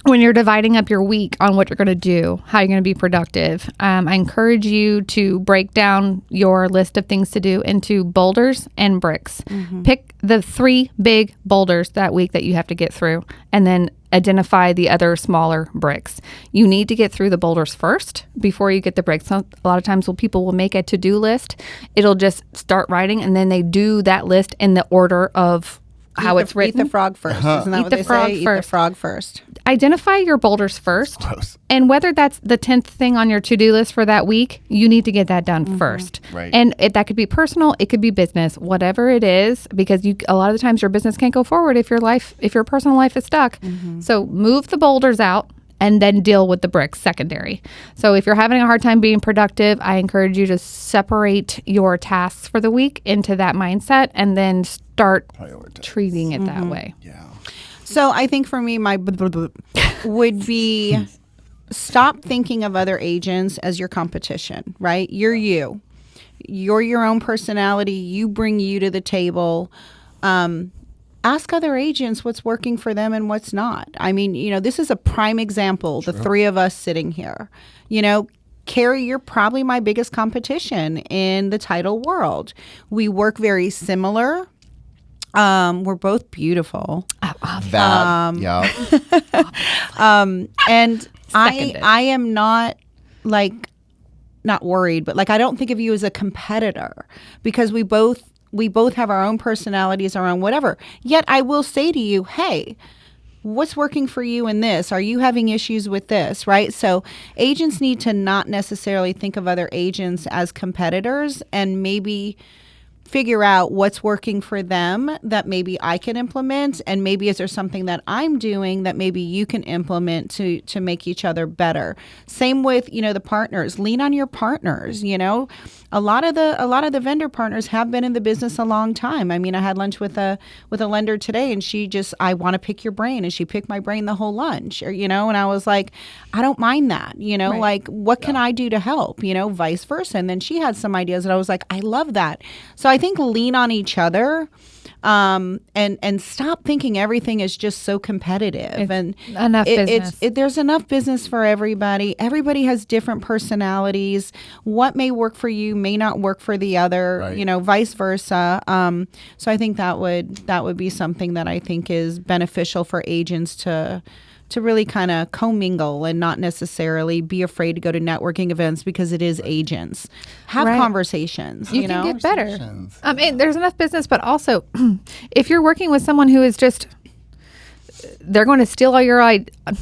A: When you're dividing up your week on what you're going to do, how you're going to be productive, I encourage you to break down your list of things to do into boulders and bricks. Pick the 3 big boulders that week that you have to get through, and then identify the other smaller bricks. You need to get through the boulders first before you get the bricks. So a lot of times when people will make a to-do list, it'll just start writing, and then they do that list in the order of how it's written.
B: Eat the frog first. Isn't that
A: Eat
B: what
A: the
B: they
A: frog
B: say? Eat the
A: first.
B: frog first.
A: Identify your boulders first.
C: Gross.
A: And whether that's the 10th thing on your to-do list for that week, you need to get that done first.
C: Right.
A: And that could be personal, it could be business, whatever it is, because a lot of the times your business can't go forward if your personal life is stuck. So move the boulders out and then deal with the bricks secondary. So if you're having a hard time being productive, I encourage you to separate your tasks for the week into that mindset and then start treating it that way.
C: Yeah.
B: So I think for me, my would be stop thinking of other agents as your competition, right? You're you. You're your own personality. You bring you to the table. Ask other agents what's working for them and what's not. I mean, you know, this is a prime example, the 3 of us sitting here. You know, Carrie, you're probably my biggest competition in the title world. We work very similar. We're both beautiful.
C: That, yeah.
B: And
A: Seconded.
B: I am not not worried, but I don't think of you as a competitor because we both have our own personalities, our own whatever. Yet I will say to you, hey, what's working for you in this? Are you having issues with this? Right? So agents need to not necessarily think of other agents as competitors and maybe figure out what's working for them that maybe I can implement, and maybe is there something that I'm doing that maybe you can implement to make each other better. Same with, the partners. Lean on your partners. A lot of the vendor partners have been in the business a long time. I mean, I had lunch with a lender today, and she just, I want to pick your brain, and she picked my brain the whole lunch, and I was like, I don't mind that,
A: Right.
B: like, what can I do to help, vice versa. And then she had some ideas, and I was like, I love that. So I think lean on each other, and stop thinking everything is just so competitive. And
A: enough business.
B: There's enough business for everybody. Everybody has different personalities. What may work for you may not work for the other,
C: Right.
B: Vice versa. So I think that would be something that I think is beneficial for agents to really kind of commingle and not necessarily be afraid to go to networking events because it is agents. Have
A: Right.
B: conversations,
A: You can get better.
C: Conversations.
A: There's enough business, but also if you're working with someone who is just, they're going to steal all your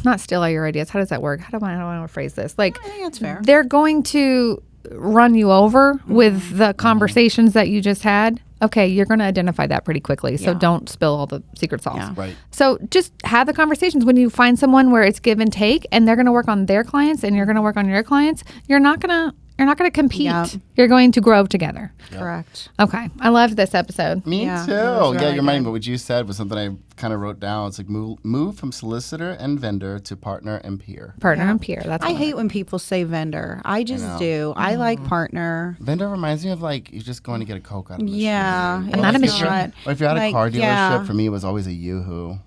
A: not steal all your ideas. How does that work? How do I want to phrase this? Like,
B: I think that's fair.
A: they're going to run you over with the conversations that you just had. Okay, you're going to identify that pretty quickly. So
B: Yeah.
A: don't spill all the secret sauce.
B: Yeah.
C: Right.
A: So just have the conversations. When you find someone where it's give and take, and they're going to work on their clients, and you're going to work on your clients, you're not going to compete.
B: Yeah.
A: You're going to grow together.
B: Correct.
A: Okay, I loved this episode.
C: Me
B: Yeah,
C: too.
B: it was
C: Yeah,
B: really
C: you're reminding me
B: good.
C: what you said was something I kind of wrote down. It's like move from solicitor and vendor to partner and peer.
A: Partner and peer. That's
B: I
A: what
B: hate when people say vendor. I just
C: know.
B: do. I like partner.
C: Vendor reminds me of like you're just going to get a Coke out of a machine.
B: Yeah.
A: I'm not a
B: it's
A: machine.
C: Or if you're at a
B: like,
C: car dealership,
B: yeah.
C: for me it was always a Yoo-hoo.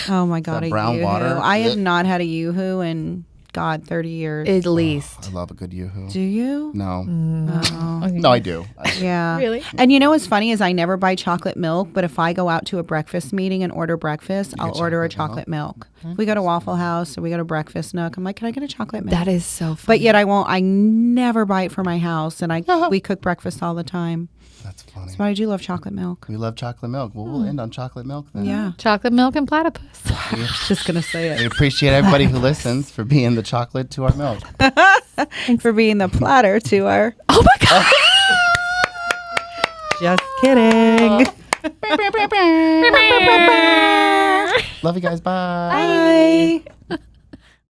B: Oh my God,
C: That
B: a
C: brown
B: Yoo-hoo.
C: water.
B: I have
C: Ugh.
B: not had a Yoo-hoo in, 30 years.
A: At least.
C: I love a good Yoo-hoo.
B: Do you?
C: No.
B: Oh.
C: No, I do.
B: Yeah.
A: Really?
B: And what's funny is I never buy chocolate milk, but if I go out to a breakfast meeting and order breakfast, I'll order a chocolate milk. We go to Waffle House or we go to Breakfast Nook. I'm like, can I get a chocolate milk?
A: That is so funny.
B: But yet I never buy it for my house, and we cook breakfast all the time.
C: That's funny.
B: But I do love chocolate milk.
C: We love chocolate milk. Well, we'll end on chocolate milk then.
B: Yeah.
A: Chocolate milk and platypus.
B: Just going to say
C: We appreciate everybody who listens for being the chocolate to our milk.
B: it. For being the platter to our...
A: Oh my God.
B: Just kidding.
C: Love you guys. Bye.
B: Bye.